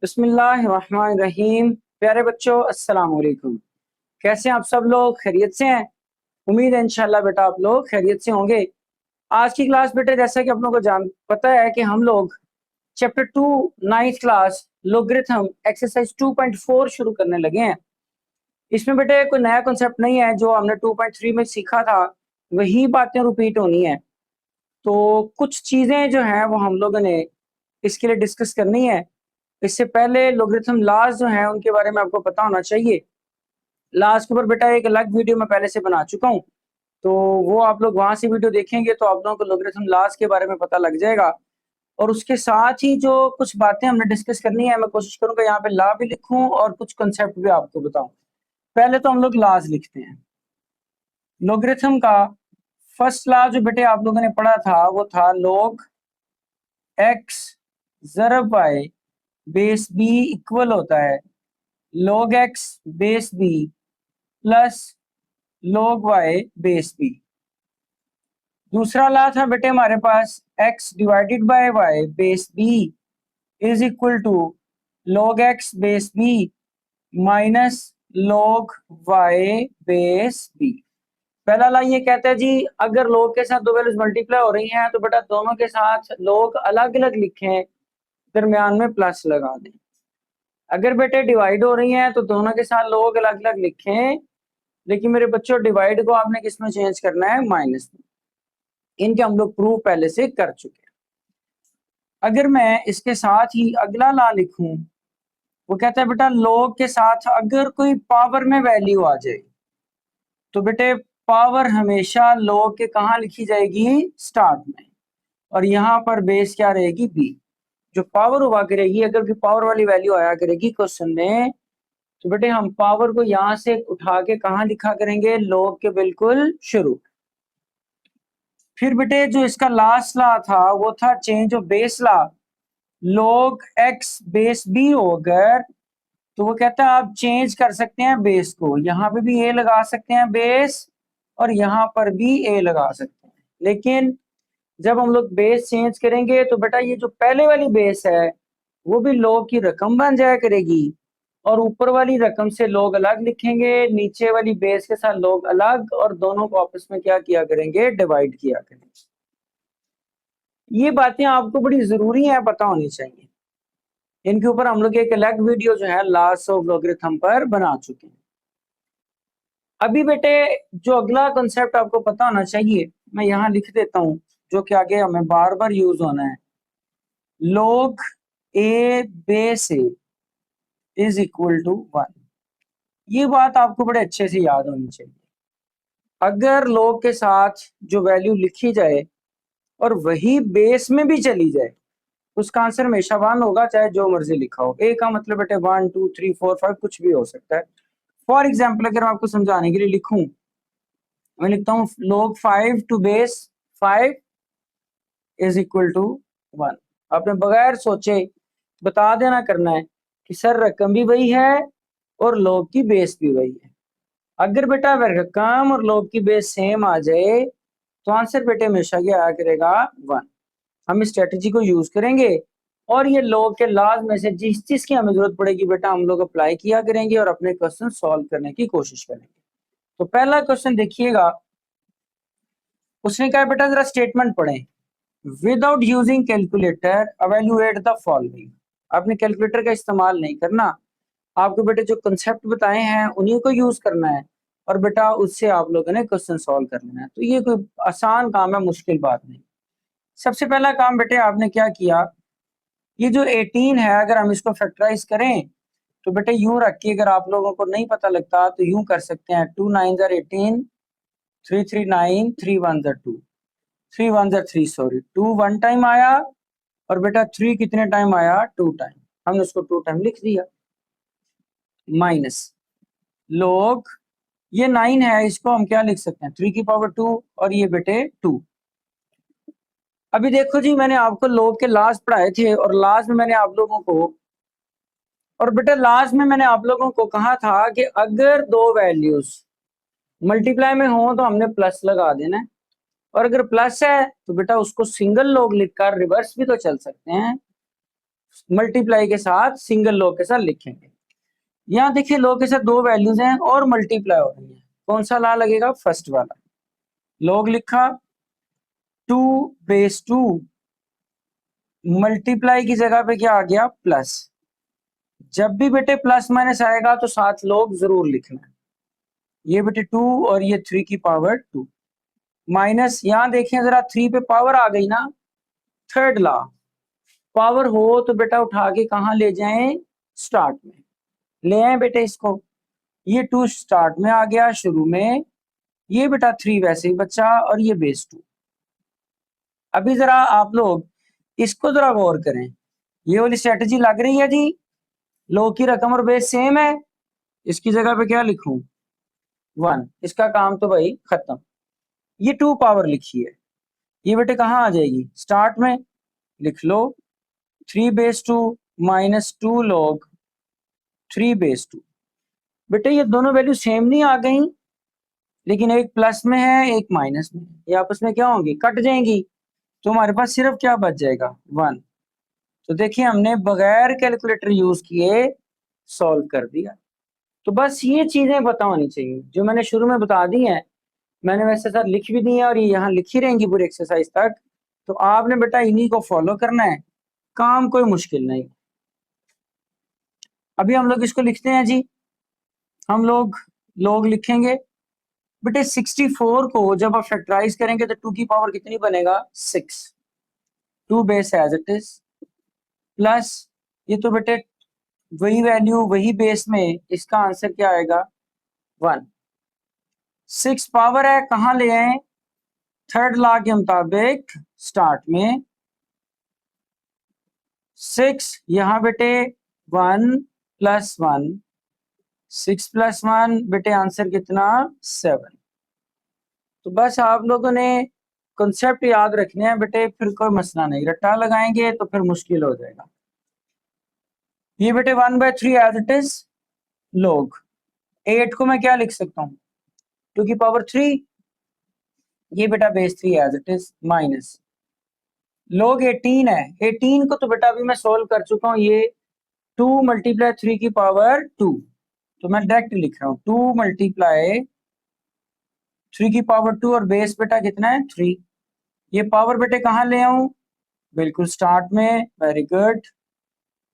बिस्मिल्लाहिर्रहमानिर्रहीम। प्यारे बच्चों, अस्सलाम वालेकुम। कैसे हैं आप सब लोग? खैरियत से हैं? उम्मीद है इंशाल्लाह बेटा आप लोग खैरियत से होंगे। आज की क्लास बेटे, जैसा कि आप लोगों को पता है कि हम लोग chapter 2 9th class logarithm exercise 2.4 शुरू करने लगे हैं। इसमें बेटे कोई नया कॉन्सेप्ट नहीं है, जो हमने 2.3 में सीखा था वही बातें रिपीट होनी है। तो कुछ चीजें जो हैं वो हम लोगों ने इसके लिए डिस्कस करनी है। इससे पहले लोगरिथम लाज जो हैं उनके बारे में आपको पता होना चाहिए। लाज के ऊपर बेटा एक अलग वीडियो मैं पहले से बना चुका हूँ, तो वो आप लोग वहां से वीडियो देखेंगे तो आप लोगों को लोगरिथम लाज के बारे में पता लग जाएगा। और उसके साथ ही जो कुछ बातें हमने डिस्कस करनी है, मैं कोशिश करूंगा यहाँ पे ला भी लिखूं और कुछ कंसेप्ट भी आपको बताऊं। पहले तो हम लोग लाज लिखते हैं। लोगरिथम का फर्स्ट लॉ जो बेटे आप लोगों ने पढ़ा था वो था log x ज़रब y बेस b इक्वल होता है log x base b plus log y base b। दूसरा लॉ था बेटे हमारे पास x divided by y base b is equal to log x base b minus log y base b। पहला line ये कहता है जी, अगर लोग के साथ दो वैल्यूज मल्टीप्लाई हो रही हैं तो बेटा दोनों के साथ लोग अलग अलग लिखें, दरमियान में प्लस लगा दें। अगर बेटे डिवाइड हो रही हैं तो दोनों के साथ लोग अलग अलग लिखें, लेकिन मेरे बच्चों डिवाइड को आपने किस में चेंज करना है? माइनस में। इनके हम लोग प्रूफ पहले से कर चुके हैं। अगर मैं इसके साथ ही अगला ला लिखूं, वो कहता है बेटा लोग के साथ अगर कोई पावर में वैल्यू आ जाए तो बेटे पावर हमेशा log के कहाँ लिखी जाएगी? स्टार्ट में। और यहाँ पर बेस क्या रहेगी? b। जो पावर हुआ करेगी, अगर भी पावर वाली वैल्यू आया करेगी क्वेश्चन में, तो बेटे हम पावर को यहाँ से उठा के कहाँ लिखा करेंगे? log के बिल्कुल शुरू। फिर बेटे जो इसका लास्ट लॉ था वो था change of base law. log x base b होकर, तो वो कहता है आप चेंज कर सकते हैं बेस को, यहाँ पे भी a लगा सकते हैं बेस और यहाँ पर भी a लगा सकते हैं। लेकिन जब हम लोग बेस चेंज करेंगे तो बेटा ये जो पहले वाली बेस है वो भी log की रकम बन जाया करेगी, और ऊपर वाली रकम से log अलग लिखेंगे, नीचे वाली बेस के साथ log अलग, और दोनों को आपस में क्या किया करेंगे? डिवाइड किया करेंगे। ये बातें आपको बड़ी जरूरी है, पता होनी चाहिए। इनके ऊपर हम लोग एक अलग वीडियो जो है लॉस ऑफ लॉगरिथम पर बना चुके हैं। अभी बेटे जो अगला कॉन्सेप्ट आपको पता होना चाहिए मैं यहाँ लिख देता हूँ, जो कि आगे हमें बार बार यूज होना है। log a base a is equal to 1। ये बात आपको बड़े अच्छे से याद होनी चाहिए। अगर log के साथ जो वैल्यू लिखी जाए और वही बेस में भी चली जाए, उसका आंसर हमेशा 1 होगा, चाहे जो मर्जी लिखा हो। ए का मतलब बेटे 1 2 3 4 5 कुछ भी हो सकता है। फॉर एग्जाम्पल अगर मैं आपको समझाने के लिए लिखूं, मैं लिखता हूँ log 5 to base 5 is equal to 1। आपने बगैर सोचे बता देना करना है कि सर रकम भी वही है और log की बेस भी वही है। अगर बेटा रकम और log की बेस सेम आ जाए तो आंसर बेटे हमेशा क्या आया करेगा? 1। हम इस स्ट्रेटेजी को यूज करेंगे और ये log के लॉज में से जिस चीज की हमें जरूरत पड़ेगी बेटा हम लोग अप्लाई किया करेंगे और अपने क्वेश्चन सॉल्व करने की कोशिश करेंगे। तो पहला क्वेश्चन देखिएगा, उसने कहा बेटा जरा स्टेटमेंट पढ़ें। Without using calculator evaluate the following. आपने कैलकुलेटर का इस्तेमाल नहीं करना, आपको बेटे जो कंसेप्ट बताए हैं उन्हीं को यूज करना है, और बेटा उससे आप लोगों ने क्वेश्चन सॉल्व कर लेना है। तो ये कोई आसान काम है, मुश्किल बात नहीं। सबसे पहला काम बेटे आपने क्या किया, ये जो 18 है अगर हम इसको फैक्टराइज करें तो बेटे यूं रखिए, अगर आप लोगों को नहीं पता लगता तो यूं कर सकते हैं 2 9 18, 3 3 9, 3 1 2, 3 1 3, सॉरी 2 1 टाइम आया, और बेटा 3 कितने टाइम आया? 2 टाइम। हमने उसको 2 टाइम लिख दिया। माइनस log ये 9 है, इसको हम क्या लिख सकते हैं? 3 की पावर 2, और ये बेटे 2। अभी देखो जी, मैंने आपको log के लास्ट पढ़ाए थे और लास्ट में मैंने आप लोगों को, और बेटा लास्ट में मैंने आप लोगों को कहा था कि अगर दो वैल्यूज मल्टीप्लाई में हो तो हमने प्लस लगा देना है, और अगर प्लस है तो बेटा उसको सिंगल log लिखकर रिवर्स भी तो चल सकते हैं। मल्टीप्लाई के साथ सिंगल लॉग के साथ लिखेंगे। यहाँ देखिए लॉग के साथ दो वैल्यूज हैं और मल्टीप्लाई हो रही है, कौन सा ला लगेगा? फर्स्ट वाला। लॉग लिखा 2/2, मल्टीप्लाई की जगह पे क्या आ गया? प्लस। जब भी बेटे प्लस माइनस आएगा तो साथ लॉग जरूर लिखना है। ये बेटे 2 और ये 3 की पावर 2 माइनस, यहां देखें जरा 3 पे पावर आ गई ना, थर्ड ला, पावर हो तो बेटा उठा के कहाँ ले जाएं? स्टार्ट में ले आए बेटे इसको। ये 2 स्टार्ट में आ गया शुरू में, ये बेटा 3 वैसे ही बचा और ये बेस 2। अभी जरा आप लोग इसको जरा गौर करें, ये वाली स्ट्रेटजी लग रही है जी? लॉग की रकम और बेस सेम है, इसकी जगह पे क्या लिखूं? 1। इसका काम तो भाई खत्म। ये 2 पावर लिखी है, ये बेटे कहाँ आ जाएगी? स्टार्ट में लिख लो 3/2 माइनस 2 लॉग 3/2। बेटे ये दोनों वैल्यू सेम नहीं आ गई, लेकिन एक प्लस में है एक माइनस में है, ये आपस में क्या होंगी? कट जाएंगी। तो हमारे पास सिर्फ क्या बच जाएगा? 1। तो देखिए हमने बगैर कैलकुलेटर यूज किए सॉल्व कर दिया। तो बस ये चीजें पता होनी चाहिए जो मैंने शुरू में बता दी हैं, मैंने वैसे साथ लिख भी दी है और ये यहाँ लिखी रहेंगी पूरी एक्सरसाइज तक। तो आपने बेटा इन्हीं को फॉलो करना है, काम कोई मुश्किल नहीं। अभी हम लोग इसको लिखते हैं जी, हम लोग लिखेंगे बेटे 64 को जब आप फैक्टराइज करेंगे तो 2 की पावर कितनी बनेगा? 6। 2 base as it is plus, ये तो बेटे वही वैल्यू वही बेस में, इसका आंसर क्या आएगा? 1। 6 पावर है, कहाँ ले आए? थर्ड लॉ के मुताबिक स्टार्ट में 6, यहां बेटे 1 + 1, 6 + 1 बेटे आंसर कितना? 7। तो बस आप लोगों ने कॉन्सेप्ट याद रखने हैं बेटे, फिर कोई मसला नहीं, रट्टा लगाएंगे तो फिर मुश्किल हो जाएगा। ये बेटे 1/3 एज इट इज लॉग 8 को मैं क्या लिख सकता हूँ? 2 की पावर 3, ये बेटा base 3 as it is minus log 18 है। 18 को तो बेटा अभी मैं सोल्व कर चुका हूँ, ये 2 × 3 की पावर 2, तो मैं डायरेक्ट लिख रहा हूँ 2 × 3 की पावर 2 और बेस बेटा कितना है? 3। ये पावर बेटे कहाँ ले आऊं? बिल्कुल स्टार्ट में, वेरी गुड।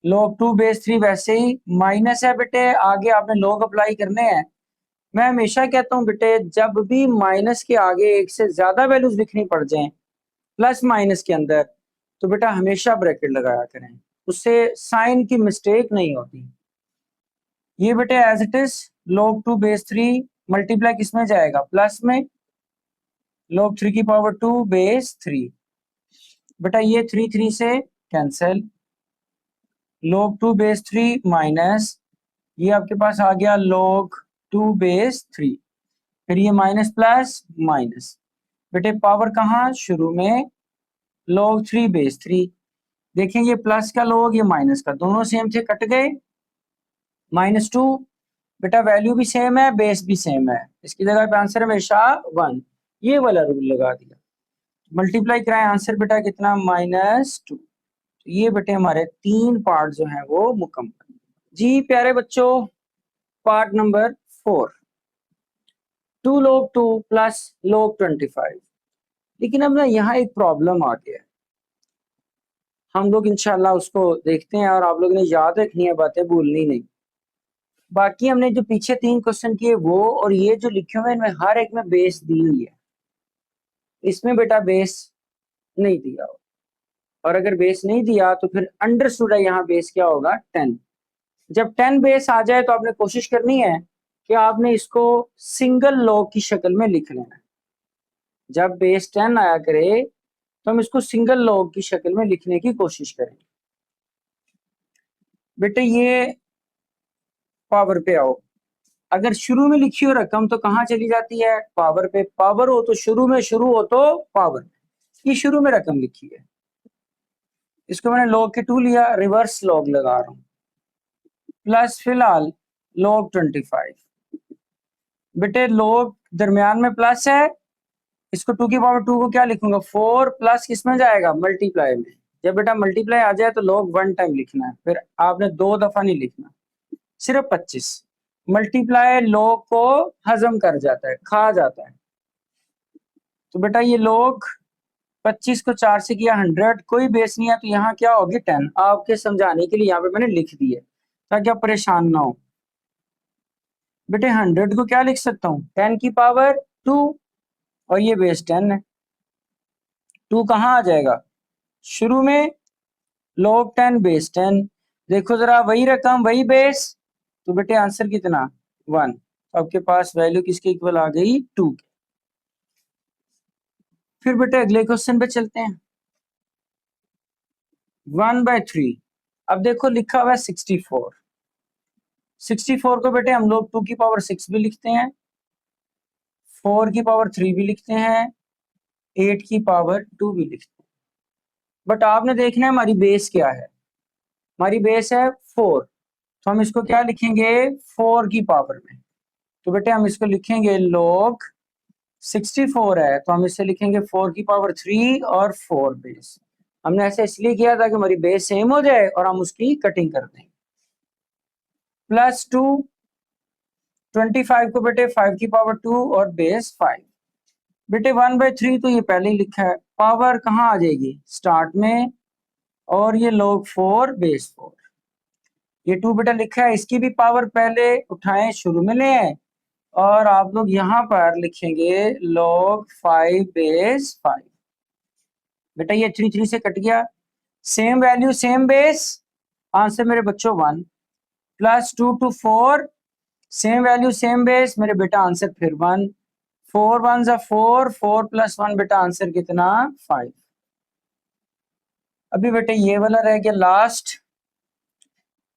लॉग 2 बेस 3 वैसे ही माइनस है बेटे, आगे आपने लॉग अप्लाई करने हैं। मैं हमेशा कहता हूँ बेटे जब भी माइनस के आगे एक से ज्यादा वैल्यूज लिखनी पड़ जाएं प्लस माइनस के अंदर, तो बेटा हमेशा ब्रैकेट लगाया करें, उससे साइन की मिस्टेक नहीं होती। ये बेटे एज इट इज log 2 बेस 3 मल्टीप्लाई किस में जाएगा? प्लस में, log 3 की पावर 2 बेस 3, बेटा ये 3 3 से कैंसिल, log 2 बेस 3 माइनस, ये आपके पास आ गया log 2 बेस 3, फिर ये माइनस प्लस माइनस, बेटे पावर कहाँ? शुरू में log 3 बेस 3। देखें ये प्लस का log ये माइनस का, दोनों सेम थे, कट गए। -2 बेटा वैल्यू भी सेम है, बेस भी सेम है, इसकी जगह पे आंसर हमेशा 1, ये वाला रूल लगा दिया। मल्टीप्लाई कराएं, आंसर बेटा कितना? -2। तो ये बेटे हमारे 3 पार्ट जो हैं वो मुकम्मल। जी प्यारे बच्चों, पार्ट नंबर 4, 2 log 2 + log 25। लेकिन अब ना यहाँ एक प्रॉब्लम आ गया है, हम लोग इंशाल्लाह उसको देखते हैं और आप लोगों ने याद रखनी है, बातें भूलनी नहीं। बाकी हमने जो पीछे 3 क्वेश्चन किए वो और ये जो लिखे हुए हैं इनमें हर एक में बेस दी हुई है, इसमें बेटा बेस नहीं दिया हो, और अगर बेस नहीं दिया तो फिर अंडरस्टूड है यहाँ बेस क्या होगा? 10। जब 10 बेस आ जाए तो आपने कोशिश करनी है कि आपने इसको सिंगल लॉग की शक्ल में लिख लेना है। जब बेस 10 आया करे तो हम इसको सिंगल लॉग की शक्ल में लिखने की कोशिश करेंगे। बेटे ये पावर पे आओ, अगर शुरू में लिखी हो रकम तो कहाँ चली जाती है? पावर पे। पावर हो तो शुरू में, शुरू हो तो पावर। ये शुरू में रकम लिखी है, इसको मैंने log के 2 लिया, रिवर्स log लगा रहा हूँ, प्लस फिलहाल log 25। बेटे log दरमियान में प्लस है, इसको 2 की पावर 2 को क्या लिखूंगा? 4 प्लस किस में जाएगा? मल्टीप्लाई में। जब बेटा मल्टीप्लाई आ जाए तो लोग 1 टाइम लिखना है, फिर आपने 2 दफा नहीं लिखना, सिर्फ 25। मल्टीप्लाई लोग को हजम कर जाता है, खा जाता है। तो बेटा ये लोग 25 को 4 से किया 100, कोई बेस नहीं है, तो यहाँ क्या होगी 10। आपके समझाने के लिए यहाँ पे मैंने लिख दी है ताकि आप परेशान ना हो। बेटे 100 को क्या लिख सकता हूँ, 10 की पावर 2, और ये बेस 10 है। 2 कहाँ आ जाएगा, शुरू में, log 10 बेस 10। देखो जरा, वही रकम वही बेस, तो बेटे आंसर कितना 1। आपके पास वैल्यू किसके इक्वल आ गई, 2। फिर बेटे अगले क्वेश्चन पे चलते हैं। 1/3, अब देखो लिखा हुआ है 64। 64 को बेटे हम लोग 2 की पावर 6 भी लिखते हैं, 4 की पावर 3 भी लिखते हैं, 8 की पावर 2 भी लिखते हैं। बट आपने देखना है हमारी बेस क्या है, हमारी बेस है 4, तो हम इसको क्या लिखेंगे, 4 की पावर में। तो बेटे हम इसको लिखेंगे log 64 है, तो हम इसे लिखेंगे 4 की पावर 3 और 4 बेस। हमने ऐसे इसलिए किया था कि हमारी बेस सेम हो जाए और हम उसकी कटिंग कर दें। +2, 25 को बेटे 5 की पावर 2 और बेस 5। बेटे 1/3 तो ये पहले ही लिखा है, पावर कहाँ आ जाएगी, स्टार्ट में, और ये log 4 बेस 4। ये 2 बेटा लिखा है, इसकी भी पावर पहले उठाएं, शुरू में ले आए, और आप लोग यहाँ पर लिखेंगे log 5 बेस 5। बेटा ये 3 3 से कट गया, same value same base, answer मेरे बच्चों 1। +2 to 4, same value same base, मेरे बेटा आंसर फिर 1। 4 1 जा 4, 4 + 1 बेटा आंसर कितना 5। अभी बेटा ये वाला रह गया लास्ट।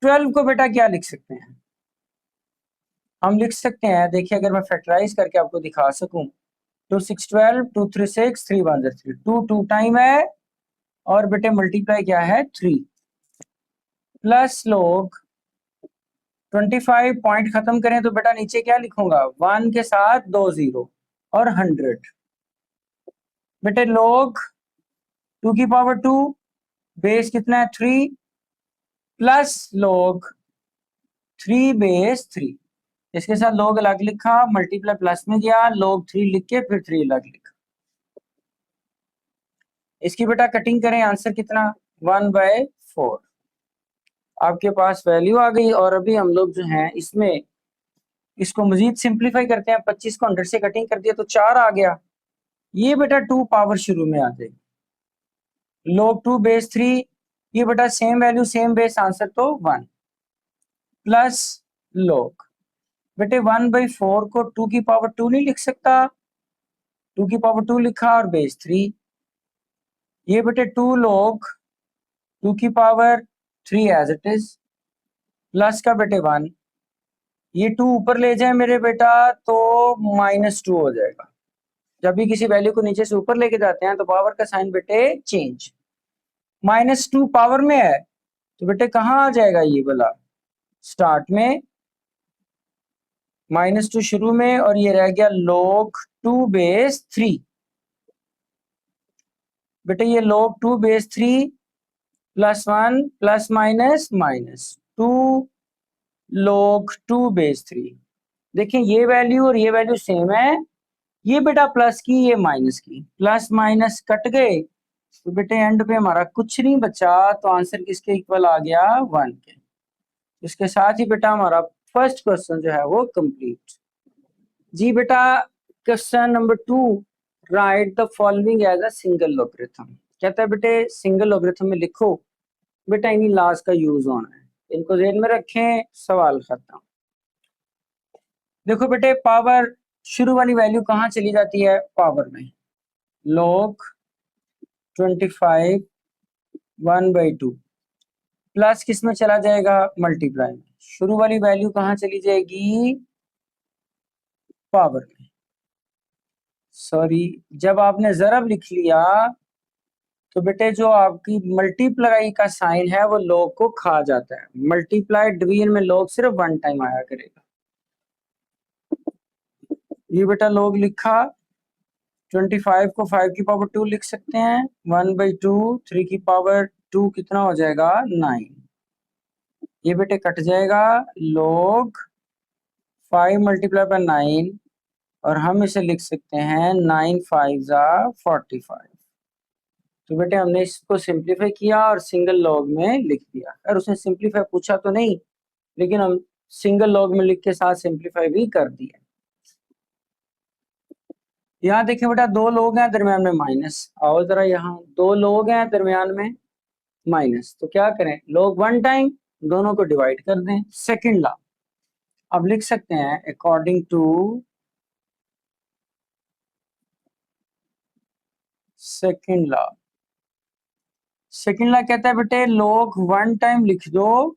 12 को बेटा क्या लिख सकते हैं, हम लिख सकते हैं, देखिए अगर मैं फैक्टराइज करके आपको दिखा सकूं, 2 6 12, 2 3 6, 3 1 3, 2 2 टाइम है, और बेटे मल्टीप्लाई क्या है 3, प्लस log 25, पॉइंट खत्म करें तो बेटा नीचे क्या लिखूंगा, 1 के साथ 2 0 और 100। बेटे log 2 की पावर 2, बेस कितना है 3, प्लस log 3 बेस 3। इसके साथ log अलग लिखा, मल्टीप्लाई प्लस में गया, log 3 लिख के फिर 3 अलग लिखा। इसकी बेटा कटिंग करें, आंसर कितना 1/4। आपके पास वैल्यू आ गई। और अभी हम लोग जो हैं इसमें इसको मजीद सिंप्लीफाई करते हैं, 25 को 100 से कटिंग कर दिया तो 4 आ गया, ये बेटा 2 पावर शुरू में आ जाएगी, log 2 बेस 3, ये बेटा same value same base, answer तो 1, प्लस log, बेटे 1/4 को 2 की पावर 2 नहीं लिख सकता, 2 की पावर 2 लिखा और बेस 3, ये बेटे 2 log 2 की power 3 as it is, plus का बेटे 1, ये 2 ऊपर ले जाए मेरे बेटा तो -2 हो जाएगा। जब भी किसी वैल्यू को नीचे से ऊपर लेके जाते हैं तो पावर का साइन बेटे चेंज, -2 पावर में है, तो बेटे कहाँ आ जाएगा ये वाला, स्टार्ट में, -2 शुरू में, और ये रह गया log 2 बेस 3। बेटे ये log 2 बेस 3 +1 प्लस माइनस -2 log 2 बेस 3। देखिए ये वैल्यू और ये वैल्यू सेम है, ये बेटा प्लस की, ये माइनस की, प्लस माइनस कट गए, तो बेटे एंड पे हमारा कुछ नहीं बचा, तो आंसर किसके इक्वल आ गया 1 के। इसके साथ ही बेटा हमारा फर्स्ट क्वेश्चन जो है वो कंप्लीट। जी बेटा question number 2, write the following as a single logarithm. कहता है बेटे सिंगल लॉगरिथम में लिखो, बेटा इन्हीं लॉज का यूज होना है, इनको ध्यान में रखें, सवाल खत्म। देखो बेटे पावर शुरू वाली वैल्यू कहाँ चली जाती है, पावर में, log 25 1/2, प्लस किस में चला जाएगा, मल्टीप्लाई में, शुरू वाली वैल्यू कहाँ चली जाएगी, पावर में। सॉरी, जब आपने जरब लिख लिया तो बेटे जो आपकी मल्टीप्लाई का साइन है वो log को खा जाता है, मल्टीप्लाई डिवीजन में log सिर्फ 1 टाइम आया करेगा। ये बेटा log लिखा 25 को 5 की पावर 2 लिख सकते हैं, 1/2, 3 की पावर 2 कितना हो जाएगा 9। ये बेटे कट जाएगा, log 5 मल्टीप्लाई बाय 9, और हम इसे लिख सकते हैं 9 5 जा 45। तो बेटे हमने इसको सिंप्लीफाई किया और सिंगल लॉग में लिख दिया। और उसने सिंप्लीफाई पूछा तो नहीं, लेकिन हम सिंगल लॉग में लिख के साथ सिंप्लीफाई भी कर दिया। यहाँ देखिए बेटा, दो लोग हैं दरमियान में माइनस, आओ जरा यहाँ, दो लोग हैं दरमियान में माइनस, तो क्या करें, लोग वन टाइम दोनों को डिवाइड कर दें। सेकंड लॉ अब लिख सकते हैं, according to second law. Second law कहता है बेटे, लोग वन टाइम लिख दो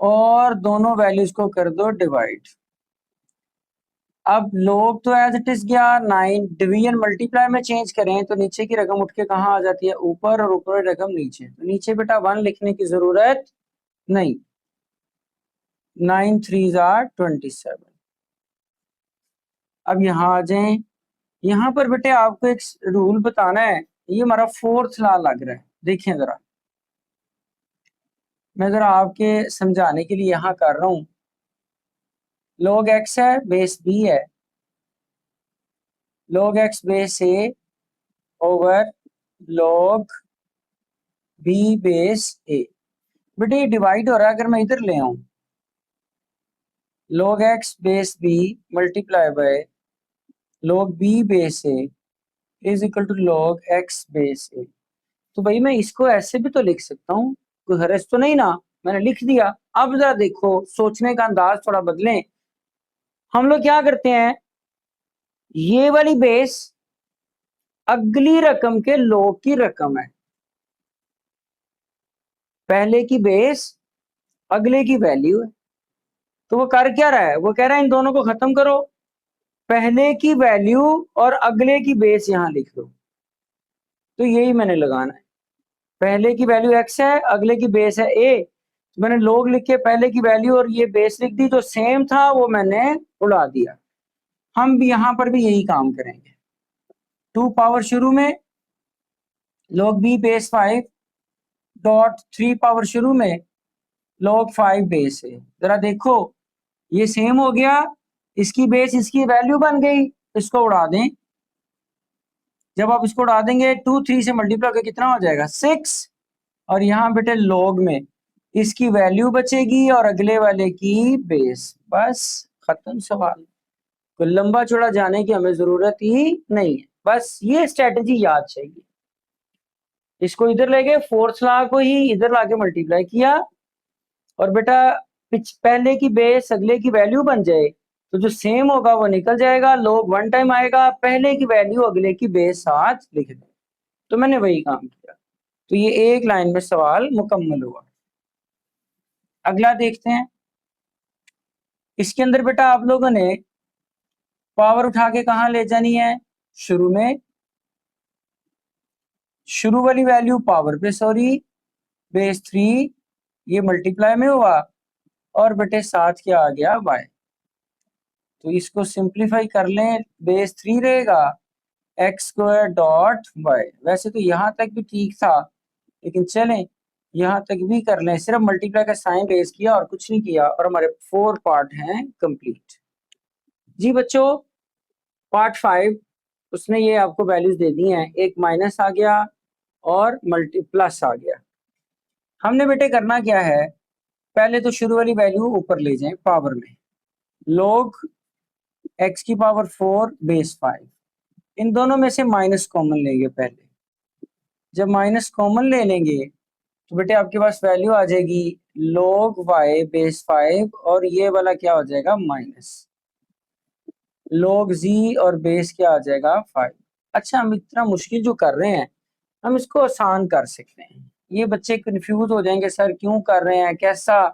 और दोनों वैल्यूज को कर दो डिवाइड। अब लोग तो एज इट इज गया, 9 डिवीजन मल्टीप्लाई में चेंज करें तो नीचे की रकम उठ के कहाँ आ जाती है, ऊपर, और ऊपर की रकम नीचे। तो नीचे बेटा 1 लिखने की जरूरत नहीं, 9 3 आर 27। अब यहाँ आ जाएं, यहाँ पर बेटे आपको एक रूल बताना है। ये हमारा फोर्थ लॉ लग रहा है, देखिए जरा, मैं जरा आपके समझाने के लिए यहाँ कर रहा हूँ। log x है, बेस b है, log x base a over log b base a। बेटे ये डिवाइड हो रहा है, अगर मैं इधर ले आऊं, log x base b multiply by log b base a is equal to log x base a। तो भाई मैं इसको ऐसे भी तो लिख सकता हूँ, कोई हरज तो नहीं ना, मैंने लिख दिया। अब जरा देखो, सोचने का अंदाज थोड़ा बदलें। हम लोग क्या करते हैं, ये वाली बेस अगली रकम के log की रकम है, पहले की बेस अगले की वैल्यू है। तो वो कर क्या रहा है, वो कह रहा है इन दोनों को खत्म करो, पहले की वैल्यू और अगले की बेस यहां लिख दो। तो यही मैंने लगाना है, पहले की वैल्यू x है, अगले की बेस है a। तो मैंने log लिख के पहले की वैल्यू और ये बेस लिख दी, जो सेम था वो मैंने उड़ा दिया। हम भी यहां पर भी यही काम करेंगे। 2 पावर शुरू में, log b base 5 dot 3 power शुरू में, log 5 बेस है। जरा देखो ये सेम हो गया, इसकी बेस इसकी वैल्यू बन गई, इसको उड़ा दें। जब आप इसको उड़ा देंगे 2 3 से मल्टीप्लाई करके कितना हो जाएगा 6, और यहाँ बेटे log में इसकी वैल्यू बचेगी और अगले वाले की बेस। बस खत्म सवाल, कोई लंबा चौड़ा जाने की हमें जरूरत ही नहीं है, बस ये स्ट्रेटजी याद चाहिए। इसको इधर ले गए, फोर्थ लॉ को ही इधर लाके मल्टीप्लाई किया, और बेटा पहले की बेस अगले की वैल्यू बन जाए, तो जो सेम होगा वो निकल जाएगा, log वन टाइम आएगा, पहले की वैल्यू अगले की बेस साथ लिख दें। तो मैंने वही काम किया, तो ये एक लाइन में सवाल मुकम्मल हुआ। अगला देखते हैं, इसके अंदर बेटा आप लोगों ने पावर उठा के कहाँ ले जानी है, शुरू में, शुरू वाली वैल्यू पावर पे, सॉरी बेस 3, ये मल्टीप्लाई में हुआ, और बेटे साथ क्या आ गया y। तो इसको सिंप्लीफाई कर लें, बेस 3 रहेगा एक्स स्क्वायर डॉट वाई। वैसे तो यहाँ तक भी ठीक था, लेकिन चलें यहाँ तक भी कर लें, सिर्फ मल्टीप्लाई का साइन रेज किया और कुछ नहीं किया, और हमारे 4 पार्ट हैं कंप्लीट। जी बच्चों, पार्ट 5 उसने ये आपको वैल्यूज दे दी हैं, एक माइनस आ गया और मल्टी प्लस आ गया। हमने बेटे करना क्या है, पहले तो शुरू वाली वैल्यू ऊपर ले जाएं पावर में, log x की पावर 4 बेस 5, इन दोनों में से माइनस कॉमन लेंगे पहले। जब माइनस कॉमन ले लेंगे तो बेटे आपके पास वैल्यू आ जाएगी log y बेस 5, और ये वाला क्या हो जाएगा माइनस log z, और बेस क्या आ जाएगा 5। अच्छा, हम इतना मुश्किल जो कर रहे हैं, हम इसको आसान कर सकते हैं। ये बच्चे कंफ्यूज हो जाएंगे, सर क्यों कर रहे हैं, कैसा।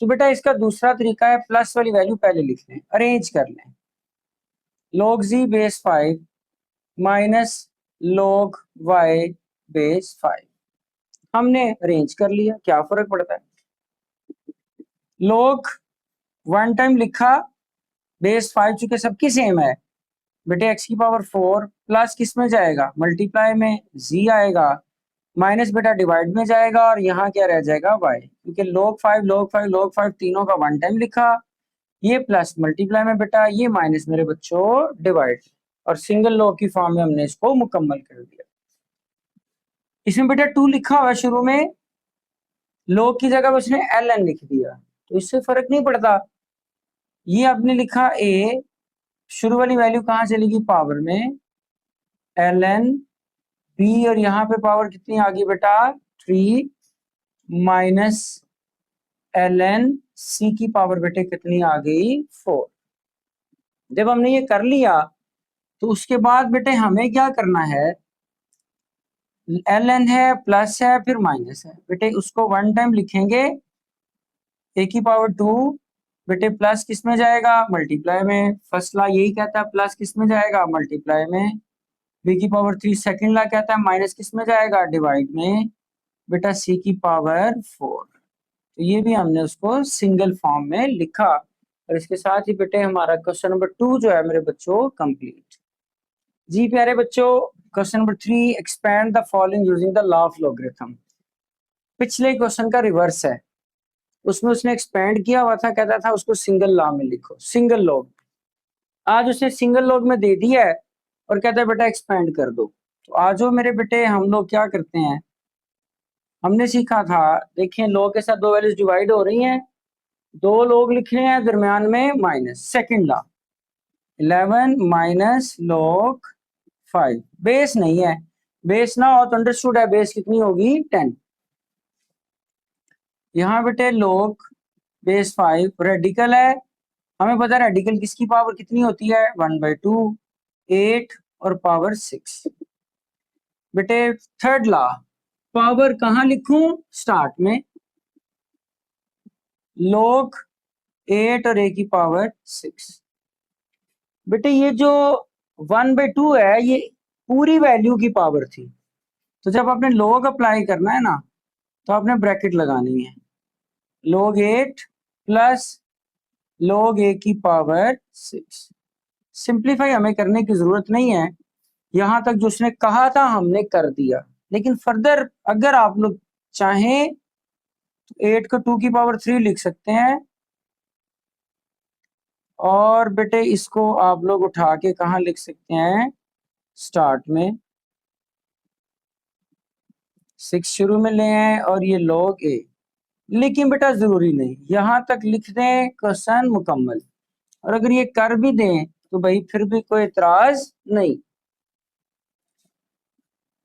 तो बेटा इसका दूसरा तरीका है, प्लस वाली वैल्यू पहले लिख लें, अरेंज कर लें, log z base 5 minus log y base 5। हमने अरेंज कर लिया, क्या फर्क पड़ता है, log वन टाइम लिखा, बेस 5 चूंकि सबकी सेम है, बेटे x की पावर 4 प्लस किस में जाएगा, मल्टीप्लाई में z आएगा, माइनस बेटा डिवाइड में जाएगा और यहाँ क्या रह जाएगा y, क्योंकि log 5 log 5 log 5 तीनों का वन टाइम लिखा, ये प्लस मल्टीप्लाई में बेटा, ये माइनस मेरे बच्चों डिवाइड, और सिंगल लॉग की फॉर्म में हमने इसको मुकम्मल कर दिया। इसमें बेटा 2 लिखा हुआ है शुरू में, लॉग की जगह उसने ln लिख दिया, तो इससे फर्क नहीं पड़ता। ये आपने लिखा a, शुरू वाली वैल्यू कहाँ चलेगी, पावर में ln b, और यहाँ पे पावर कितनी आ गई बेटा 3 माइनस ln c की पावर बेटे कितनी आ गई 4। जब हमने ये कर लिया तो उसके बाद बेटे हमें क्या करना है, ln है प्लस है फिर माइनस है, बेटे उसको वन टाइम लिखेंगे, a की पावर 2 बेटे प्लस किस में जाएगा, मल्टीप्लाई में, फर्स्ट ला यही कहता है प्लस किस में जाएगा, मल्टीप्लाई में, b की पावर 3 सेकंड ला कहता है माइनस किस में जाएगा, डिवाइड में, बेटा c की पावर 4। तो ये भी हमने उसको सिंगल फॉर्म में लिखा, और इसके साथ ही बेटे हमारा क्वेश्चन नंबर 2 जो है मेरे बच्चों कंप्लीट। जी प्यारे बच्चों, question number 3, expand the following using the law of logarithm. पिछले क्वेश्चन का रिवर्स है, उसमें उसने एक्सपैंड किया हुआ था, कहता था उसको सिंगल लॉ में लिखो, सिंगल लॉग। आज उसने सिंगल लॉग में दे दिया है और कहता है बेटा एक्सपैंड कर दो। तो आज मेरे बेटे हम लोग क्या करते हैं, हमने सीखा था, देखिए लॉग के साथ दो वैल्यूज डिवाइड हो रही हैं, दो लोग लिख रहे हैं दरमियान में minus, second law 11 minus log 5, base नहीं है, बेस ना हो तो अंडरस्टूड है बेस कितनी होगी 10। यहाँ बेटे लॉग बेस 5 रेडिकल है, हमें पता है रेडिकल किसकी पावर कितनी होती है 1/2, 8 और पावर 6। बेटे थर्ड लॉ, पावर कहाँ लिखूं, स्टार्ट में, लॉग 8 और a की पावर 6। बेटे ये जो 1/2 है ये पूरी वैल्यू की पावर थी, तो जब आपने लॉग अप्लाई करना है ना तो आपने ब्रैकेट लगानी है, log 8 प्लस log a की पावर 6। सिंप्लीफाई हमें करने की जरूरत नहीं है, यहां तक जो उसने कहा था हमने कर दिया, लेकिन फर्दर अगर आप लोग चाहें तो 8 को 2 की पावर 3 लिख सकते हैं, और बेटे इसको आप लोग उठा के कहाँ लिख सकते हैं, स्टार्ट में 6 शुरू में ले आए और ये log a, लेकिन बेटा जरूरी नहीं, यहां तक लिख दें क्वेश्चन मुकम्मल, और अगर ये कर भी दें तो भाई फिर भी कोई इतराज नहीं।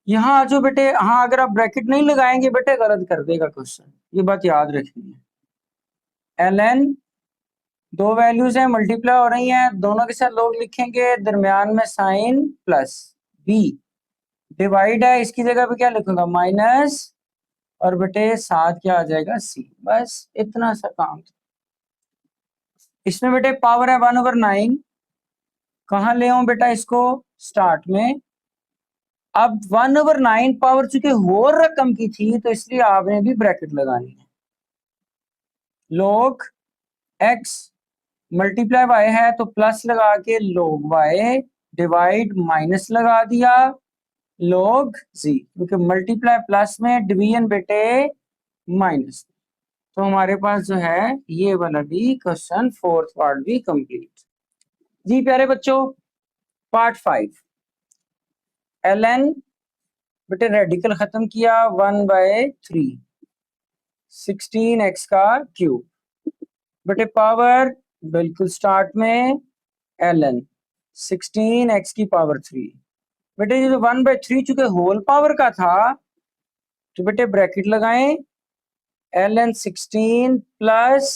यहाँ जो बेटे, हाँ अगर आप ब्रैकेट नहीं लगाएंगे बेटे गलत कर देगा क्वेश्चन, ये बात याद रखनी है। ln दो वैल्यूज हैं मल्टीप्लाई हो रही हैं, दोनों के साथ लोग लिखेंगे, दरमियान में साइन प्लस, b डिवाइड है, इसकी जगह पे क्या लिखूंगा माइनस, और बेटे साथ क्या आ जाएगा c, बस इतना सा काम था। इसमें बेटे पावर है 1/9, कहाँ ले आऊं बेटा इसको, स्टार्ट में। अब 1/9 पावर चूंकि होल रकम की थी तो इसलिए आपने भी ब्रैकेट लगानी है, log x मल्टीप्लाई y है तो प्लस लगा के log y, डिवाइड माइनस लगा दिया log z, क्योंकि मल्टीप्लाई प्लस में, डिवीजन बेटे माइनस। तो हमारे पास जो है ये वाला भी क्वेश्चन फोर्थ पार्ट भी कंप्लीट। जी प्यारे बच्चों, पार्ट 5, ln बेटे रेडिकल खत्म किया 1/3, 16x का क्यूब, बेटे पावर बिल्कुल स्टार्ट में ln 16x की पावर 3। बेटे ये जो 1/3 चूंकि होल पावर का था तो बेटे ब्रैकेट लगाएं, ln 16 प्लस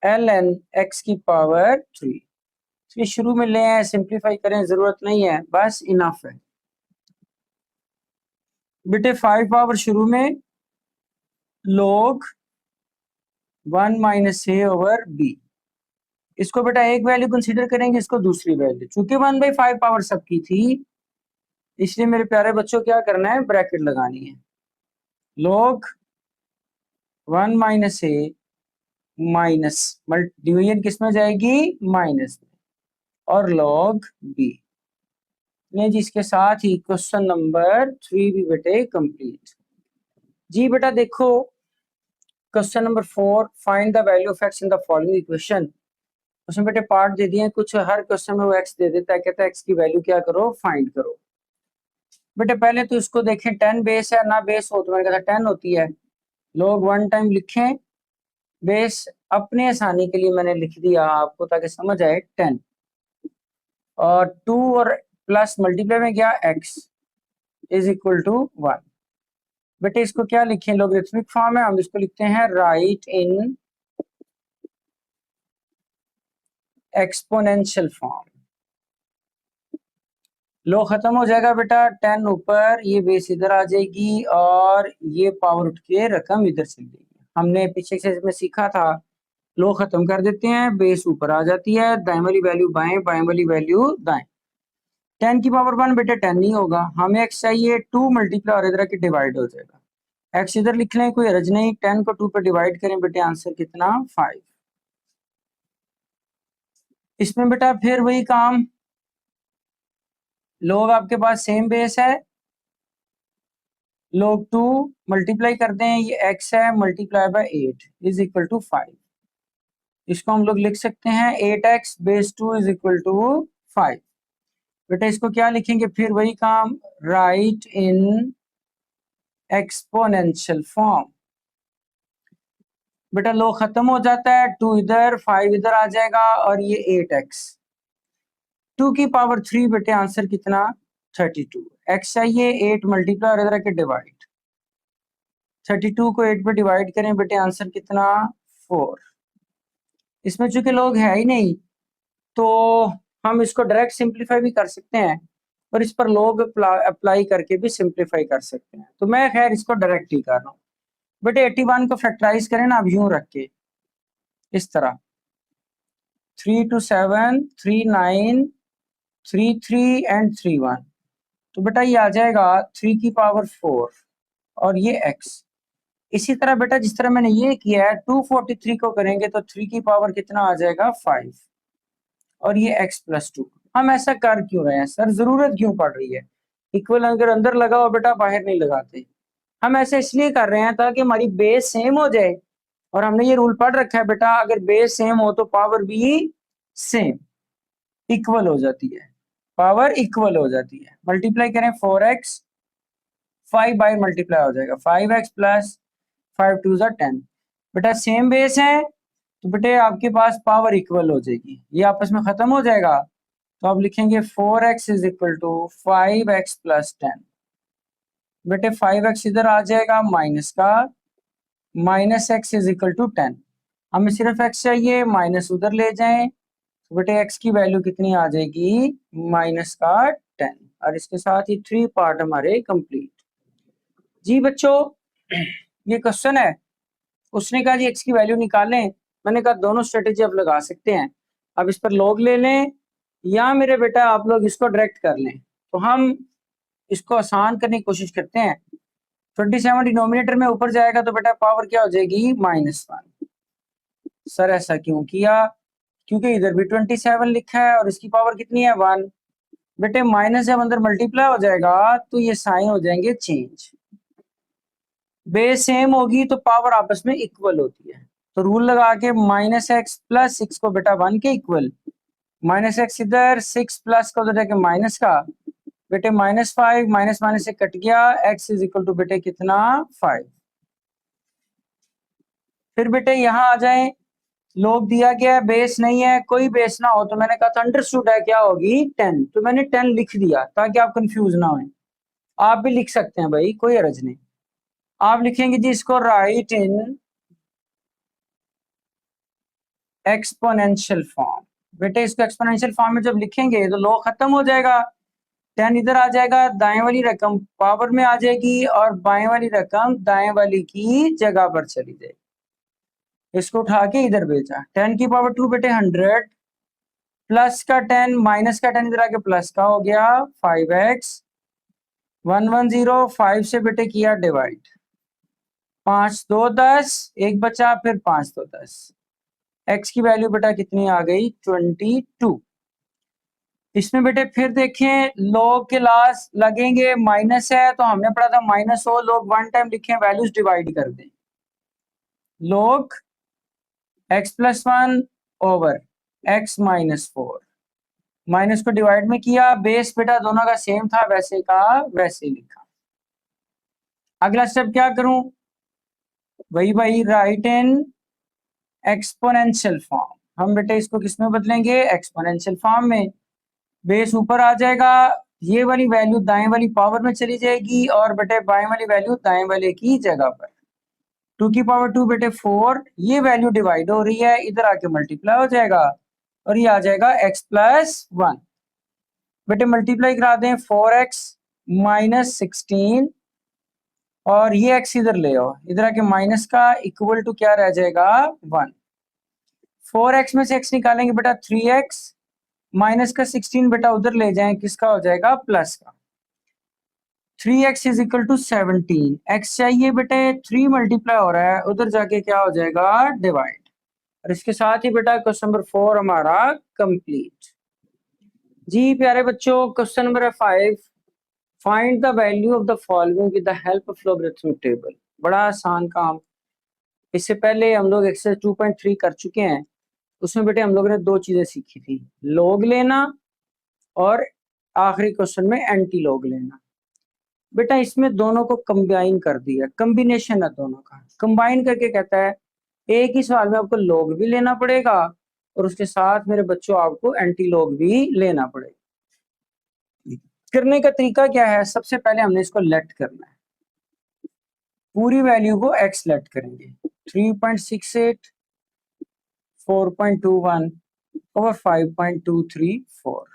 ln x की पावर 3। ये शुरू में ले आए, सिंप्लीफाई करें, जरूरत नहीं है, बस इनफ है। बेटे 5 पावर शुरू में log 1 माइनस a/b, इसको बेटा एक वैल्यू कंसीडर करेंगे, इसको दूसरी वैल्यू, चूंकि 1/5 पावर सबकी थी इसलिए मेरे प्यारे बच्चों क्या करना है, ब्रैकेट लगानी है, log 1 minus a minus, division किस में जाएगी माइनस में, और log b। ने जिसके साथ ही क्वेश्चन नंबर 3 भी बेटे कंप्लीट। जी बेटा देखो question number 4, find the value of x in the following equation. उसमें बेटे पार्ट दे दिए कुछ, हर क्वेश्चन में वो x दे देता है, कहता है x की वैल्यू क्या करो, फाइंड करो। बेटे पहले तो इसको देखें, 10 बेस है ना, बेस हो तो मैंने कहा 10 होती है, लोग 1 टाइम लिखें, बेस अपने आसानी के लिए मैंने लिख दिया आपको ताकि समझ आए 10, और 2 और प्लस मल्टीप्लाई में गया x इज इक्वल टू 1। बेटे इसको क्या लिखें, लॉगरिथमिक फॉर्म है, हम इसको लिखते हैं राइट इन एक्सपोनेंशियल फॉर्म। लो खत्म हो जाएगा बेटा, 10 ऊपर, ये बेस इधर आ जाएगी और ये पावर उठ के रकम इधर चली जाएगी। हमने पीछे से इसमें सीखा था, लो खत्म कर देते हैं, बेस ऊपर आ जाती है, दाएं वाली वैल्यू बाएं, बाएं वाली वैल्यू दाएं। 10 की पावर 1 बेटे 10 नहीं होगा, हमें x चाहिए 2 मल्टीप्लाई और इधर के डिवाइड हो जाएगा। x इधर लिख लें, कोई हर्ज नहीं, 10 को 2 पे डिवाइड करें बेटे, आंसर कितना 5। इसमें बेटा फिर वही काम, लोग आपके पास सेम बेस है, लोग 2 मल्टीप्लाई कर दें, ये x है multiply by 8 is equal to 5। इसको हम लोग लिख सकते हैं 8x base 2 is equal to 5। बेटा इसको क्या लिखेंगे, फिर वही काम, राइट इन एक्सपोनेंशियल फॉर्म। बेटा लो खत्म हो जाता है, 2 इधर 5 इधर आ जाएगा और ये 8x, 2 की पावर 3 बेटे, आंसर कितना 32। x चाहिए 8 मल्टीप्लाई और इधर के डिवाइड, 32 को 8 पे डिवाइड करें बेटे, आंसर कितना 4। इसमें चूंकि लोग है ही नहीं तो हम इसको डायरेक्ट सिंप्लीफाई भी कर सकते हैं और इस पर लोग अप्लाई करके भी सिंप्लीफाई कर सकते हैं, तो मैं खैर इसको डायरेक्ट ही कर रहा हूँ। बेटे 81 को फैक्टराइज करें ना, अब यूं रख के इस तरह, 3 to 7 3 9 3 3 एंड 3 1, तो बेटा ये आ जाएगा 3 की पावर 4 और ये x। इसी तरह बेटा जिस तरह मैंने ये किया है, 243 को करेंगे तो 3 की पावर कितना आ जाएगा 5 और ये x प्लस 2। हम ऐसा कर क्यों रहे हैं सर, जरूरत क्यों पड़ रही है, इक्वल अगर अंदर लगा हो बेटा बाहर नहीं लगाते। हम ऐसे इसलिए कर रहे हैं ताकि हमारी बेस सेम हो जाए, और हमने ये रूल पढ़ रखा है बेटा, अगर बेस सेम हो तो पावर भी सेम इक्वल हो जाती है, पावर इक्वल हो जाती है। मल्टीप्लाई करें 4x, 5 बाय मल्टीप्लाई हो जाएगा 5x प्लस 5 2 10। बेटा सेम बेस है तो बेटे आपके पास पावर इक्वल हो जाएगी, ये आपस में खत्म हो जाएगा, तो आप लिखेंगे 4x is equal to 5x plus 10। बेटे 5x इधर आ जाएगा माइनस का, minus x is equal to 10। हमें सिर्फ x चाहिए, माइनस उधर ले जाएं, तो बेटे x की वैल्यू कितनी आ जाएगी, माइनस का 10, और इसके साथ ही 3 पार्ट हमारे कंप्लीट। जी बच्चों ये क्वेश्चन है, उसने कहा जी x की वैल्यू निकालें, मैंने कहा दोनों स्ट्रेटेजी आप लगा सकते हैं, अब इस पर लॉग ले लें या मेरे बेटा आप लोग इसको डायरेक्ट कर लें। तो हम इसको आसान करने की कोशिश करते हैं, 27 डिनोमिनेटर में ऊपर जाएगा तो बेटा पावर क्या हो जाएगी -1। सर ऐसा क्यों किया, क्योंकि इधर भी 27 लिखा है और इसकी पावर कितनी है 1। बेटे माइनस जब अंदर मल्टीप्लाई हो जाएगा तो ये साइन हो जाएंगे चेंज, बेस सेम होगी तो पावर आपस में इक्वल होती है, तो रूल लगा के -x प्लस 6 को बेटा 1 के इक्वल, -x इधर 6 प्लस का उधर जाके माइनस का, बेटे -5 माइनस माइनस से कट गया, x इज इक्वल टू बेटे कितना 5। फिर बेटे यहाँ आ जाए, लोग दिया गया बेस नहीं है, कोई बेस ना हो तो मैंने कहा था अंडरस्टूड है क्या होगी 10, तो मैंने 10 लिख दिया ताकि आप कंफ्यूज ना हों। आप भी लिख सकते हैं भाई, कोई हर्ज नहीं, आप लिखेंगे जी इसको राइट इन एक्सपोनेंशियल फॉर्म। बेटे इसको एक्सपोनेंशियल फॉर्म में जब लिखेंगे तो लॉग खत्म हो जाएगा, 10 इधर आ जाएगा, दाएं वाली रकम पावर में आ जाएगी और बाएं वाली रकम दाएं वाली की जगह पर चली जाएगी। इसको उठा के इधर भेजा, 10 की पावर 2 बेटे 100 प्लस का 10 माइनस का 10 इधर आके प्लस का हो गया 5x, 110 5 से बेटे किया डिवाइड, 5 2 10 एक बचा, फिर 5 2 10, x की वैल्यू बेटा कितनी आ गई 22। इसमें बेटे फिर देखें log के लास्ट लगेंगे माइनस है तो हमने पढ़ा था माइनस हो log वन टाइम लिखे वैल्यूज डिवाइड कर दें log x+1 over x -4 minus को डिवाइड में किया बेस बेटा दोनों का सेम था वैसे का वैसे लिखा। अगला स्टेप क्या करूं वही भाई राइट इन एक्सपोनेंशियल फॉर्म हम बेटे इसको किस में बदलेंगे एक्सपोनेंशियल फॉर्म में बेस ऊपर आ जाएगा ये वाली वैल्यू दाएं वाली पावर में चली जाएगी और बेटे बाएं वाली वैल्यू दाएं वाले की जगह पर 2 की पावर 2 बेटे 4 ये वैल्यू डिवाइड हो रही है इधर आके मल्टीप्लाई हो जाएगा और ये आ जाएगा x+1 बेटे मल्टीप्लाई करा दें 4x -16 और ये x इधर ले आओ इधर आके माइनस का इक्वल टू क्या रह जाएगा 1 4x में से x निकालेंगे बेटा 3x माइनस का 16 बेटा उधर ले जाएं किसका हो जाएगा प्लस का 3x is equal to 17 x चाहिए बेटे 3 मल्टीप्लाई हो रहा है उधर जाके क्या हो जाएगा डिवाइड और इसके साथ ही बेटा क्वेश्चन नंबर 4 हमारा कंप्लीट। जी प्यारे बच्चों question number 5 find the value of the following with the help of logarithmic table. बड़ा आसान काम। इससे पहले हम लोग एक्सरसाइज 2.3 कर चुके हैं उसमें बेटे हम लोगों ने दो चीजें सीखी थी लॉग लेना और आखिरी क्वेश्चन में एंटी लॉग लेना। बेटा इसमें दोनों को कंबाइन कर दिया कॉम्बिनेशन है दोनों का कंबाइन करके कहता है एक ही सवाल में आपको लॉग भी लेना पड़ेगा और उसके साथ मेरे बच्चों आपको एंटी लॉग भी लेना पड़ेगा। करने का तरीका क्या है सबसे पहले हमने इसको लेट करना है पूरी वैल्यू को x लेट करेंगे 3.68 4.21 और 5.234।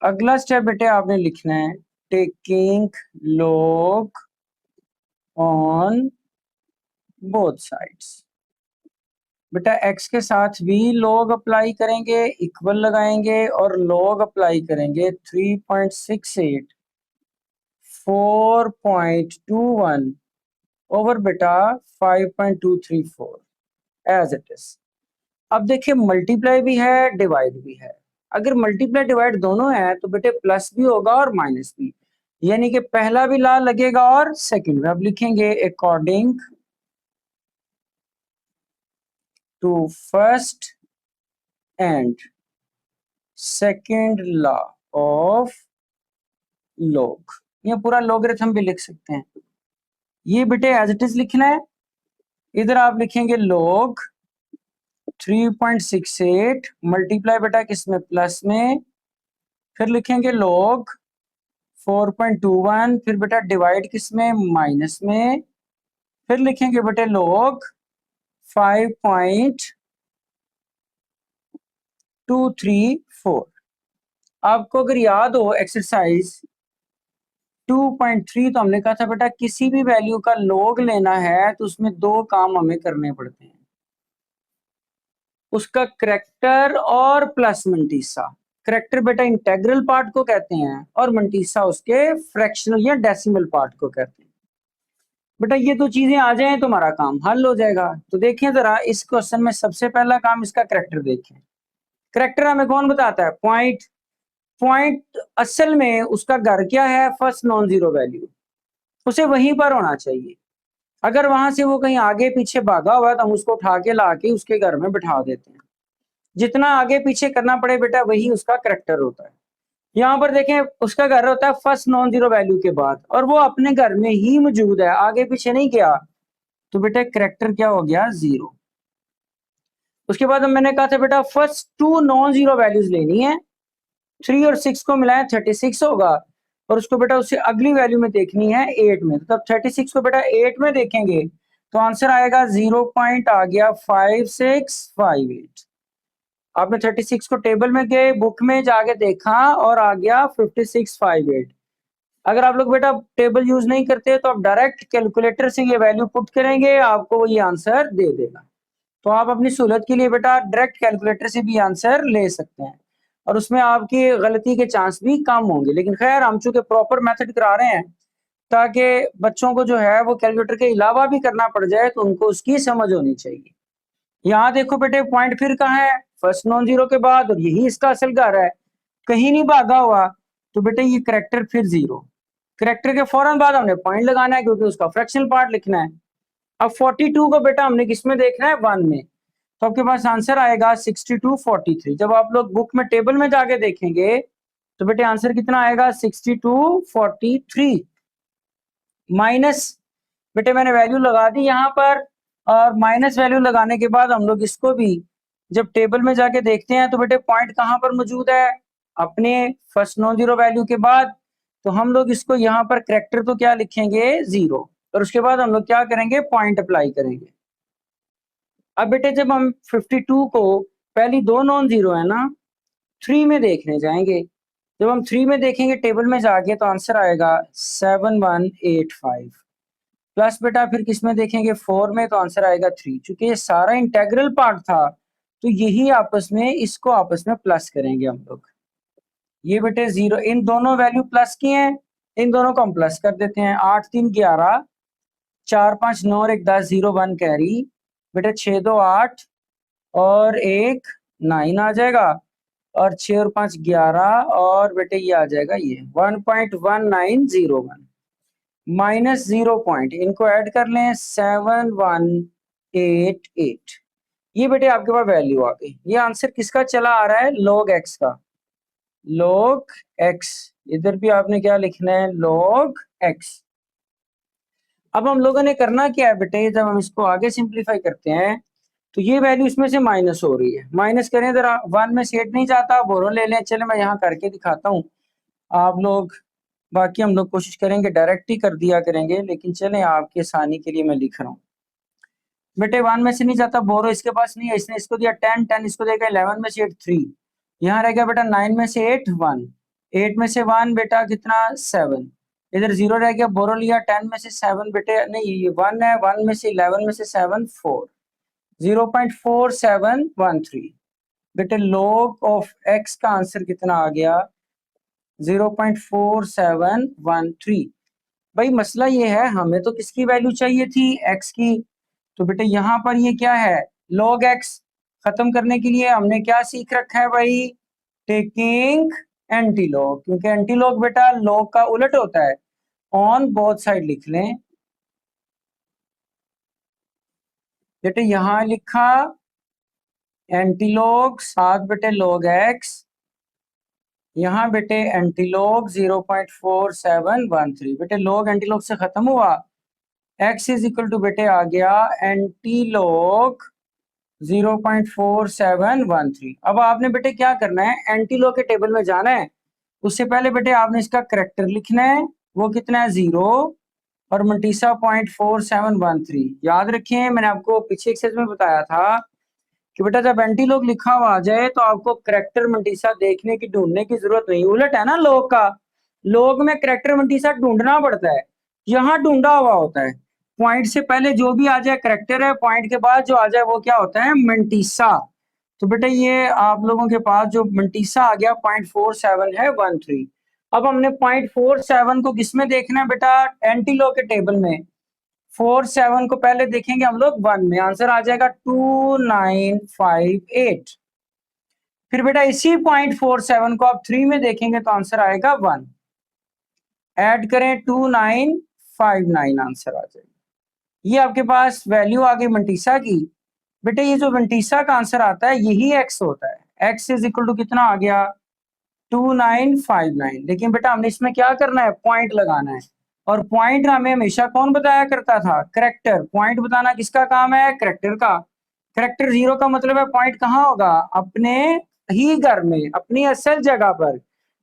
अगला स्टेप बेटे आपने लिखना है taking log on both sides. बेटा x के साथ भी लॉग अप्लाई करेंगे इक्वल लगाएंगे और लॉग अप्लाई करेंगे 3.68 4.21 ओवर बेटा 5.234 एज इट इज। अब देखिए मल्टीप्लाई भी है डिवाइड भी है अगर मल्टीप्लाई डिवाइड दोनों है तो बेटे प्लस भी होगा और माइनस भी यानी कि पहला भी ला लगेगा और सेकंड में अब लिखेंगे according to first and second law of log ये पूरा लॉगरिथम भी लिख सकते हैं ये बेटे एज इट इज लिखना है इधर आप लिखेंगे लॉग 3.68 मल्टीप्लाई बेटा किसमें प्लस में फिर लिखेंगे लॉग 4.21 फिर बेटा डिवाइड किसमें माइनस में फिर लिखेंगे बेटे लॉग 5.234। आपको अगर याद हो एक्सरसाइज 2.3 तो हमने कहा था बेटा किसी भी वैल्यू का लॉग लेना है तो उसमें दो काम हमें करने पड़ते हैं उसका करेक्टर और प्लस मंटीसा। करेक्टर बेटा इंटेग्रल पार्ट को कहते हैं और मंटीसा उसके फ्रैक्शनल या डेसिमल पार्ट को कहते हैं। बेटा ये दो चीजें आ जाएं तो हमारा काम हल हो जाएगा। तो देखें जरा इस क्वेश्चन में सबसे पहला काम इसका करेक्टर देखें। करेक्टर हमें कौन बताता है पॉइंट पॉइंट असल में उसका घर क्या है फर्स्ट नॉन जीरो वैल्यू उसे वहीं पर होना चाहिए अगर वहां से वो कहीं आगे पीछे भागा हुआ है तो हम उसको उठा के ला के उसके घर में बिठा देते हैं जितना आगे पीछे करना पड़े बेटा वही उसका करेक्टर होता है। यहाँ पर देखें उसका घर होता है फर्स्ट नॉन जीरो वैल्यू के बाद और वो अपने घर में ही मौजूद है आगे पीछे नहीं गया तो बेटा करेक्टर क्या हो गया 0। उसके बाद मैंने कहा था बेटा first two non zero values लेनी है 3 और 6 को मिलाएं 36 होगा और उसको बेटा उससे अगली वैल्यू में देखनी है 8 में तो तब 36 को बेटा 8 में देखेंगे तो आंसर आएगा 0 पॉइंट आ गया 5658। आपने 36 को टेबल में गए बुक में जाके देखा और आ गया 5658। अगर आप लोग बेटा टेबल यूज नहीं करते तो आप डायरेक्ट कैलकुलेटर से ये वैल्यू पुट करेंगे आपको वो ये आंसर दे देगा। तो आप अपनी सहूलत के लिए बेटा डायरेक्ट कैलकुलेटर से भी आंसर ले सकते हैं और उसमें आपकी गलती के चांस भी कम होंगे। लेकिन खैर हम चूंकि प्रॉपर मेथड करा रहे हैं ताकि बच्चों को जो है वो कैलकुलेटर के अलावा भी करना पड़ जाए तो उनको उसकी समझ होनी चाहिए। यहाँ देखो बेटे पॉइंट फिर कहाँ है फर्स्ट नॉन जीरो के बाद और यही इसका असल घर है कहीं नहीं भागा हुआ, तो बेटे ये करेक्टर फिर 0। करेक्टर के फौरन बाद हमने पॉइंट लगाना है क्योंकि उसका फ्रैक्शनल पार्ट लिखना है। अब 42 को बेटा हमने किस में देखना है, 1 में, तो आपके पास आंसर आएगा 6243। जब आप लोग बुक में टेबल में जाके देखेंगे तो बेटे आंसर कितना आएगा, 6243 माइनस, बेटे मैंने वैल्यू लगा दी यहाँ पर, और माइनस वैल्यू लगाने के बाद हम लोग इसको भी जब टेबल में जाके देखते हैं तो बेटे पॉइंट कहाँ पर मौजूद है, अपने फर्स्ट नॉन जीरो वैल्यू के बाद। तो हम लोग इसको यहाँ पर करेक्टर तो क्या लिखेंगे, 0, और उसके बाद हम लोग क्या करेंगे, पॉइंट अप्लाई करेंगे। अब बेटे जब हम 52 को पहली दो नॉन जीरो है ना, 3 में देखने जाएंगे। जब हम 3 में देखेंगे टेबल में जाके तो आंसर आएगा 7185 प्लस बेटा फिर किस में देखेंगे, 4 में, तो आंसर आएगा 3। चूंकि ये सारा इंटेग्रल पार्ट था तो यही आपस में, इसको आपस में प्लस करेंगे हम लोग। ये बेटे 0, इन दोनों वैल्यू प्लस की हैं, इन दोनों को हम प्लस कर देते हैं। 8 3 11, 4 5 9 और 1 10, 0 1 कैरी, बेटे 6 2 8 और 1 9 आ जाएगा, और 6 और 5 11, और बेटे ये आ जाएगा ये 1.1901 माइनस 0 पॉइंट, इनको ऐड कर लें 7188। ये बेटे आपके पास वैल्यू आ गई। ये आंसर किसका चला आ रहा है, log x का, log x। इधर भी आपने क्या लिखना है, log x। अब हम लोगों ने करना क्या है बेटे, जब हम इसको आगे सिंप्लीफाई करते हैं तो ये वैल्यू इसमें से माइनस हो रही है, माइनस करें जरा, 1 में से 8 नहीं जाता, बोरो ले लें। चले मैं यहाँ करके दिखाता हूँ, आप लोग, बाकी हम लोग कोशिश करेंगे डायरेक्ट ही कर दिया करेंगे, लेकिन चलें आपकी आसानी के लिए मैं लिख रहा हूँ। बेटे 1 में से नहीं जाता, बोरो इसके पास नहीं है, इसने इसको दिया 10, 10 इसको देगा, 11 में से 8 3, यहाँ रह गया बेटा 9 में से 8 1, 8 में से 1 बेटा कितना 7, इधर 0 रह गया, बोरो लिया 10 में से 7 बेटे, नहीं ये 1 है, 1 में से 11 में से 7 4, 0.4713। बेटे log ऑफ x का आंसर कितना आ गया, 0.4713। भाई मसला ये है, हमें तो किसकी वैल्यू चाहिए थी, x की, तो बेटे यहाँ पर ये क्या है, log x। खत्म करने के लिए हमने क्या सीख रखा है भाई, टेकिंग एंटी लॉग, क्योंकि एंटी लॉग बेटा log का उलट होता है। ऑन बोथ साइड लिख लें बेटे, यहां लिखा एंटीलॉग साथ बेटे log x, यहाँ बेटे एंटीलॉग 0.4713। बेटे log एंटीलॉग से खत्म हुआ, x इज इक्वल टू बेटे आ गया एंटीलॉग 0.4713। अब आपने बेटे क्या करना है, एंटीलॉग के टेबल में जाना है। उससे पहले बेटे आपने इसका करेक्टर लिखना है, वो कितना है 0, और मंटीसा 0.4713। याद रखें मैंने आपको पीछे एक्सरसाइज में बताया था कि बेटा जब एंटी लॉग लिखा हुआ आ जाए तो आपको करेक्टर मंटीसा देखने की, ढूंढने की जरूरत नहीं। उलट है ना लॉग का, लॉग में करेक्टर मंटीसा ढूंढना पड़ता है, यहाँ ढूंढा हुआ होता है। पॉइंट से पहले जो भी आ जाए करेक्टर है, पॉइंट के बाद जो आ जाए वो क्या होता है, मंटीसा। तो बेटा ये आप लोगों के पास जो मंटीसा आ गया 0.47 है 13। अब हमने 0.47 को किसमें देखना है बेटा, एंटी लॉग के टेबल में। 47 को पहले देखेंगे हम लोग 1 में, आंसर आ जाएगा 2958। फिर बेटा इसी 0.47 को आप 3 में देखेंगे तो आंसर आएगा 1, ऐड करें 2959, आंसर आ जाएगा। ये आपके पास वैल्यू आ गई मंटीसा की। बेटे ये जो मंटीसा का आंसर आता है यही x होता है, x इज इक्वल टू कितना आ गया 2959। लेकिन बेटा हमने इसमें क्या करना है, पॉइंट लगाना है, और पॉइंट हमें हमेशा कौन बताया करता था, करेक्टर। पॉइंट बताना किसका काम है, करेक्टर का। करेक्टर 0 का मतलब है पॉइंट कहाँ होगा, अपने ही घर में, अपनी असल जगह पर।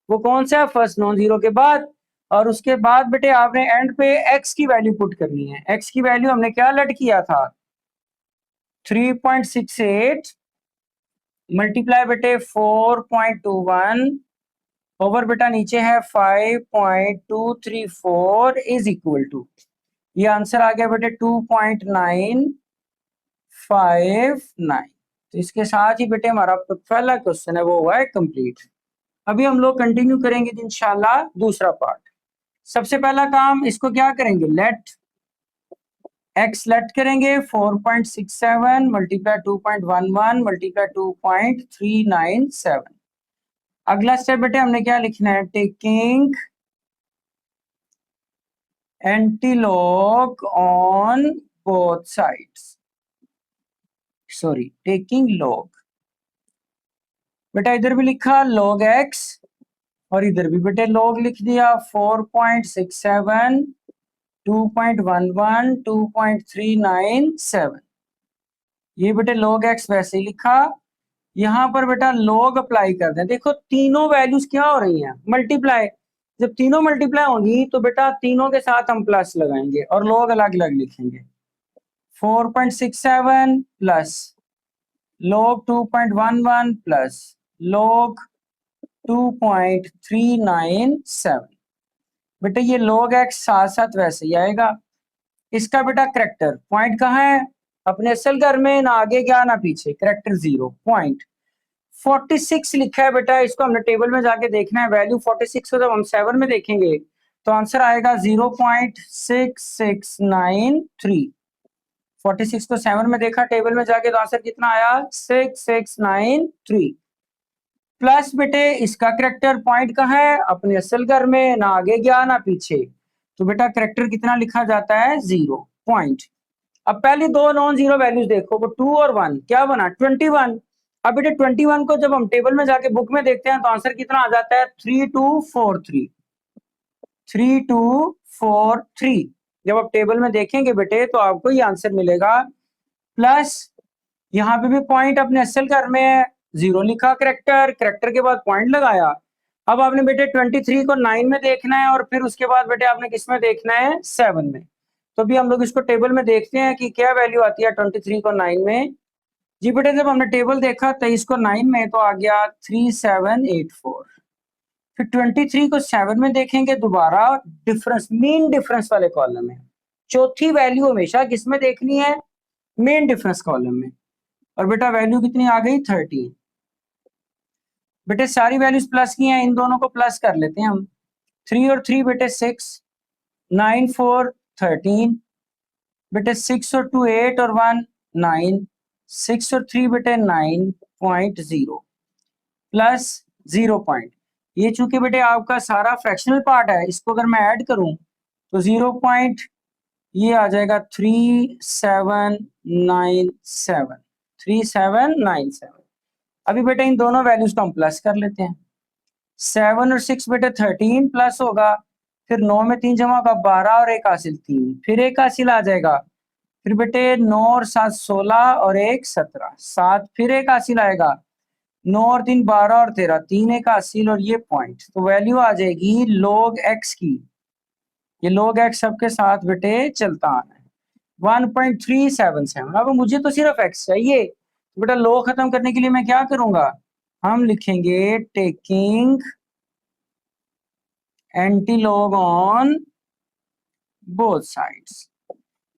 वो कौन सा है, फर्स्ट नॉन जीरो के बाद। और उसके बाद बेटे आपने एंड पे x की वैल्यू पुट करनी है। x की वैल्यू हमने क्या लट किया था, 3.68 मल्टीप्लाई बेटे 4.21 ओवर बेटा नीचे है 5.234 इज इक्वल टू, ये आंसर आ गया बेटे 2.959। तो इसके साथ ही बेटे हमारा पहला क्वेश्चन है वो हुआ है कंप्लीट। अभी हम लोग कंटिन्यू करेंगे इंशाल्लाह दूसरा पार्ट। सबसे पहला काम, इसको क्या करेंगे, लेट x लेट करेंगे 4.67 मल्टीप्लाई 2.11 मल्टीप्लाई 2.397। अगला स्टेप बेटे हमने क्या लिखना है, taking antilog on both sides, sorry taking log. बेटा इधर भी लिखा log x और इधर भी बेटे log लिख दिया 4.67, 2.11, 2.397। ये बेटे log x वैसे ही लिखा, यहाँ पर बेटा log अप्लाई कर दें। देखो तीनों वैल्यूज क्या हो रही हैं, मल्टीप्लाई। जब तीनों मल्टीप्लाई होंगी तो बेटा तीनों के साथ हम प्लस लगाएंगे और log अलग अलग लिखेंगे। 4.67 प्लस log 2.11 प्लस log 2.397। बेटा ये log x साथ साथ वैसे ही आएगा। इसका बेटा करेक्टर पॉइंट कहाँ है, अपने असल घर में, ना आगे गया ना पीछे, करेक्टर 0 पॉइंट 46 लिखा है बेटा। इसको हमने टेबल में जाके देखना है, वैल्यू 46 को जब हम 7 में देखेंगे तो आंसर आएगा 0.6693। 46 को 7 में देखा टेबल में जाके तो आंसर कितना आया, 6693। प्लस बेटे इसका करेक्टर पॉइंट कहाँ है, अपने असल घर में, ना आगे गया ना पीछे, तो बेटा करेक्टर कितना लिखा जाता है, 0 पॉइंट। अब पहले दो नॉन जीरो वैल्यूज देखो, वो 2 और 1, क्या बना 21। अब बेटे 21 को जब हम टेबल में जाके बुक में देखते हैं तो आंसर कितना आ जाता है, 3243। 3243 जब आप टेबल में देखेंगे बेटे तो आपको ये आंसर मिलेगा। प्लस यहाँ पे भी पॉइंट अपने असल घर में है, 0 लिखा करेक्टर, करेक्टर के बाद पॉइंट लगाया। अब आपने बेटे 23 को 9 में देखना है और फिर उसके बाद बेटे आपने किस में देखना है, 7 में। तो भी हम लोग इसको टेबल में देखते हैं कि क्या वैल्यू आती है 23 को 9 में। जी बेटे जब हमने टेबल देखा 23 को 9 में तो आ गया 3784। फिर 23 को 7 में देखेंगे दोबारा, डिफरेंस मीन डिफरेंस वाले कॉलम में। चौथी वैल्यू हमेशा किसमें देखनी है, मेन डिफरेंस कॉलम में। और बेटा वैल्यू कितनी आ गई, 13। बेटे सारी वैल्यूज प्लस की हैं, इन दोनों को प्लस कर लेते हैं हम। 3 और 3 बेटे 6, 9 4 13 बेटे 6 और 2 8 और 1 9, 6 और 3 बेटे 9.0 प्लस 0 पॉइंट। ये चूंकि बेटे आपका सारा फ्रैक्शनल पार्ट है, इसको अगर मैं ऐड करूं तो 0 पॉइंट ये आ जाएगा 3797। 3797। अभी बेटे इन दोनों वैल्यूज को हम प्लस कर लेते हैं। 7 और 6 बेटे 13 प्लस होगा, फिर 9 में 3 जमा होगा 12 और 1 हासिल 3, फिर 1 हासिल आ जाएगा। फिर बेटे 9 और 7 16 और 1 17, 7 फिर 1 हासिल आएगा, 9 और 3 12 और 13, 3 1 हासिल और ये पॉइंट। तो वैल्यू आ जाएगी log x की, ये log x सबके साथ बेटे चलता आना है 1.377। अब मुझे तो सिर्फ x चाहिए, तो बेटा log खत्म करने के लिए मैं क्या करूंगा, हम लिखेंगे taking antilog on both sides.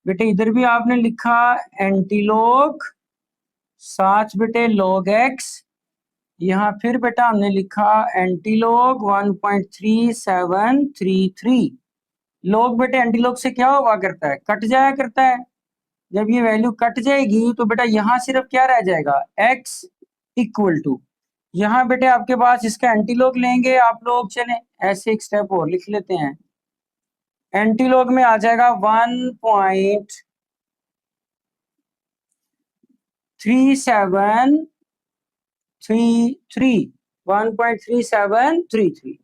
बेटे इधर भी आपने लिखा एंटीलॉग, साथ बेटे log x, यहाँ फिर बेटा हमने लिखा एंटीलॉग 1.3733। log बेटे एंटीलॉग से क्या हुआ करता है, कट जाया करता है। जब ये वैल्यू कट जाएगी तो बेटा यहाँ सिर्फ क्या रह जाएगा, x इक्वल टू, यहाँ बेटे आपके पास इसका एंटीलॉग लेंगे आप लोग, चले ऐसे एक स्टेप और लिख लेते हैं। एंटीलॉग में आ जाएगा 1.3733।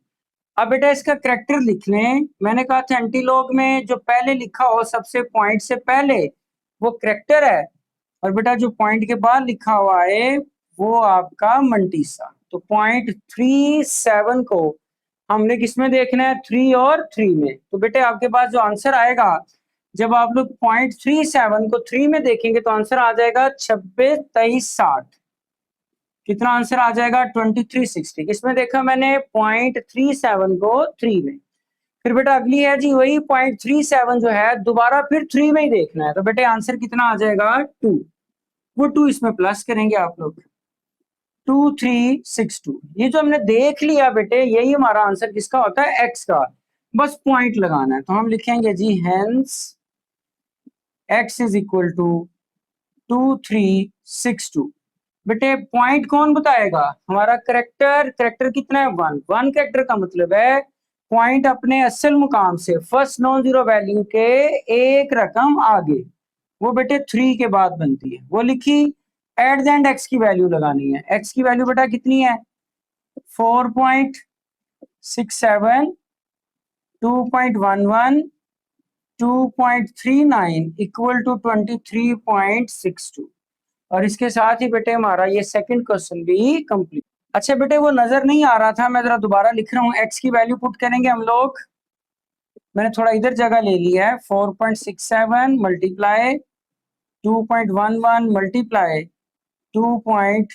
अब बेटा इसका करेक्टर लिख लें। मैंने कहा था एंटीलॉग में जो पहले लिखा हो सबसे पॉइंट से पहले वो करेक्टर है, और बेटा जो पॉइंट के बाद लिखा हुआ है वो आपका मंटीसा। तो 0.37 को हमने किसमें देखना है, 3 और 3 में। तो बेटे आपके पास जो आंसर आएगा, जब आप लोग 0.37 को 3 में देखेंगे तो आंसर आ जाएगा 26 23 60। कितना आंसर आ जाएगा, 2360। किसमें देखा मैंने, 0.37 को 3 में। फिर बेटा अगली है जी वही 0.37 जो है दोबारा फिर 3 में ही देखना है, तो बेटे आंसर कितना आ जाएगा, 2। वो 2 इसमें प्लस करेंगे आप लोग, 2362। ये जो हमने देख लिया बेटे यही हमारा आंसर किसका होता है, एक्स का। बस पॉइंट लगाना है, तो हम लिखेंगे जी hence x is equal to 2362। बेटे पॉइंट कौन बताएगा? हमारा करेक्टर। करेक्टर कितना है? वन। वन करेक्टर का मतलब है पॉइंट अपने असल मुकाम से फर्स्ट नॉन जीरो वैल्यू के एक रकम आगे, वो बेटे 3 के बाद बनती है, वो लिखी। एट द एंड एक्स की वैल्यू लगानी है। एक्स की वैल्यू बेटा कितनी है? 4.67, 2.11, 2.39 इक्वल टू 23.62। और इसके साथ ही बेटे हमारा ये सेकंड क्वेश्चन भी कंप्लीट। अच्छा बेटे वो नजर नहीं आ रहा था, मैं जरा दोबारा लिख रहा हूँ। एक्स की वैल्यू पुट करेंगे हम लोग। मैंने थोड़ा इधर जगह ले ली है। 4.67 मल्टीप्लाई 2.11 मल्टीप्लाई 2 पॉइंट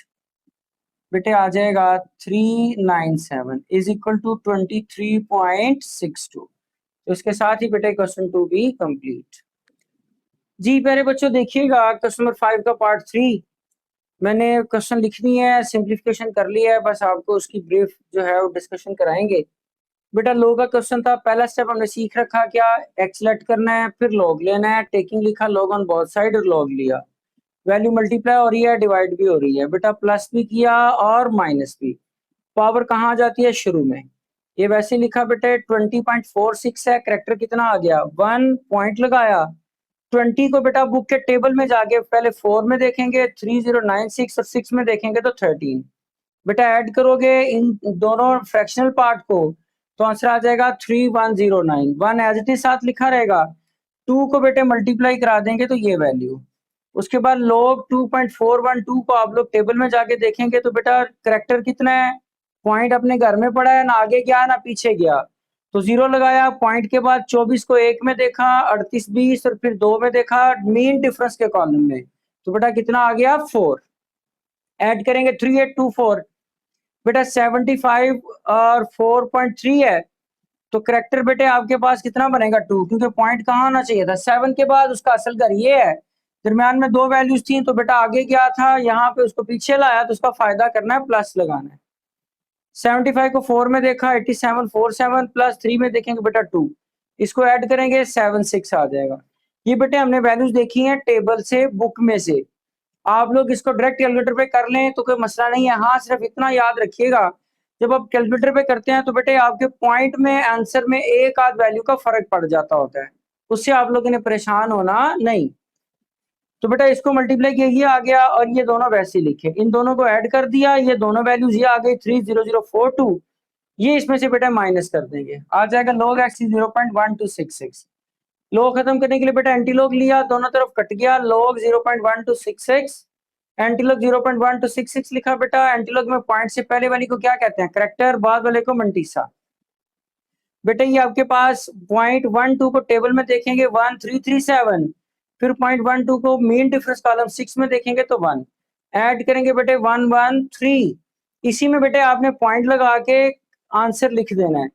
बेटे आ जाएगा 397 इज इक्वल टू 23.62। तो इसके साथ ही बेटे क्वेश्चन 2 भी कंप्लीट। जी प्यारे बच्चों देखिएगा क्वेश्चन नंबर 5 का पार्ट 3 मैंने क्वेश्चन लिखनी है, सिंप्लीफिकेशन कर लिया है, बस आपको उसकी ब्रीफ जो है वो डिस्कशन कराएंगे। बेटा लॉग का क्वेश्चन था, पहला स्टेप हमने सीख रखा क्या? एक्स सेलेक्ट करना है, फिर लॉग लेना है, टेकिंग लिखा, लॉग ऑन बोथ साइड और लॉग लिया। वैल्यू मल्टीप्लाई हो रही है, डिवाइड भी हो रही है, बेटा प्लस भी किया और माइनस भी। पावर कहाँ आ जाती है? शुरू में। ये वैसे लिखा बेटे 20.46 है, करेक्टर कितना आ गया? 1 पॉइंट लगाया। 20 को बेटा बुक के टेबल में जाके पहले 4 में देखेंगे, 3096 और 6 में देखेंगे तो 13। बेटा ऐड करोगे इन दोनों फ्रैक्शनल पार्ट को तो आंसर आ जाएगा 3109। 1 एज इट इज साथ लिखा रहेगा। 2 को बेटे मल्टीप्लाई करा देंगे तो ये वैल्यू। उसके बाद लोग 2.412 को आप लोग टेबल में जाके देखेंगे तो बेटा करेक्टर कितना है? पॉइंट अपने घर में पड़ा है, ना आगे गया ना पीछे गया, तो 0 लगाया। पॉइंट के बाद 24 को 1 में देखा, 38 20 और फिर 2 में देखा मीन डिफरेंस के कॉलम में, तो बेटा कितना आ गया? 4। ऐड करेंगे 3824, बेटा 75 और 4.3 है, तो करेक्टर बेटे आपके पास कितना बनेगा? 2, क्योंकि पॉइंट कहाँ आना चाहिए था? 7 के बाद उसका असल घर ये है। दरम्यान में 2 वैल्यूज थी तो बेटा आगे क्या था? यहाँ पे उसको पीछे लाया, तो उसका फायदा करना है, प्लस लगाना है। 75 को 4 में देखा, 87 47 प्लस 3 में देखेंगे बेटा 2, इसको ऐड करेंगे 76 आ जाएगा। ये बेटे हमने वैल्यूज देखी हैं टेबल से, बुक में से। आप लोग इसको डायरेक्ट कैलकुलेटर पे कर लें तो कोई मसला नहीं है। हाँ सिर्फ इतना याद रखिएगा, जब आप कैलकुलेटर पे करते हैं तो बेटे आपके पॉइंट में आंसर में एक आध वैल्यू का फर्क पड़ जाता होता है, उससे आप लोगों ने परेशान होना नहीं। तो बेटा इसको मल्टीप्लाई किया, ये आ गया, और ये दोनों वैसे लिखे, इन दोनों को ऐड कर दिया, ये दोनों वैल्यूज ये आ गई 30042। ये इसमें से बेटा माइनस कर देंगे, आ जाएगा log x 0.1266। log खत्म करने के लिए बेटा एंटी log लिया, दोनों तरफ कट गया, log 0.1266 एंटी लॉग 0.1266 लिखा बेटा। एंटी लॉग में पॉइंट से पहले वाली को क्या कहते हैं? करेक्टर, बाद वाले को मंटीसा। बेटा ये आपके पास 0.12 को टेबल में देखेंगे 1337, फिर 0.12 को मीन डिफरेंस कॉलम 6 में देखेंगे तो 1, ऐड करेंगे बेटे 113। इसी में बेटे आपने पॉइंट लगा के आंसर लिख देना है।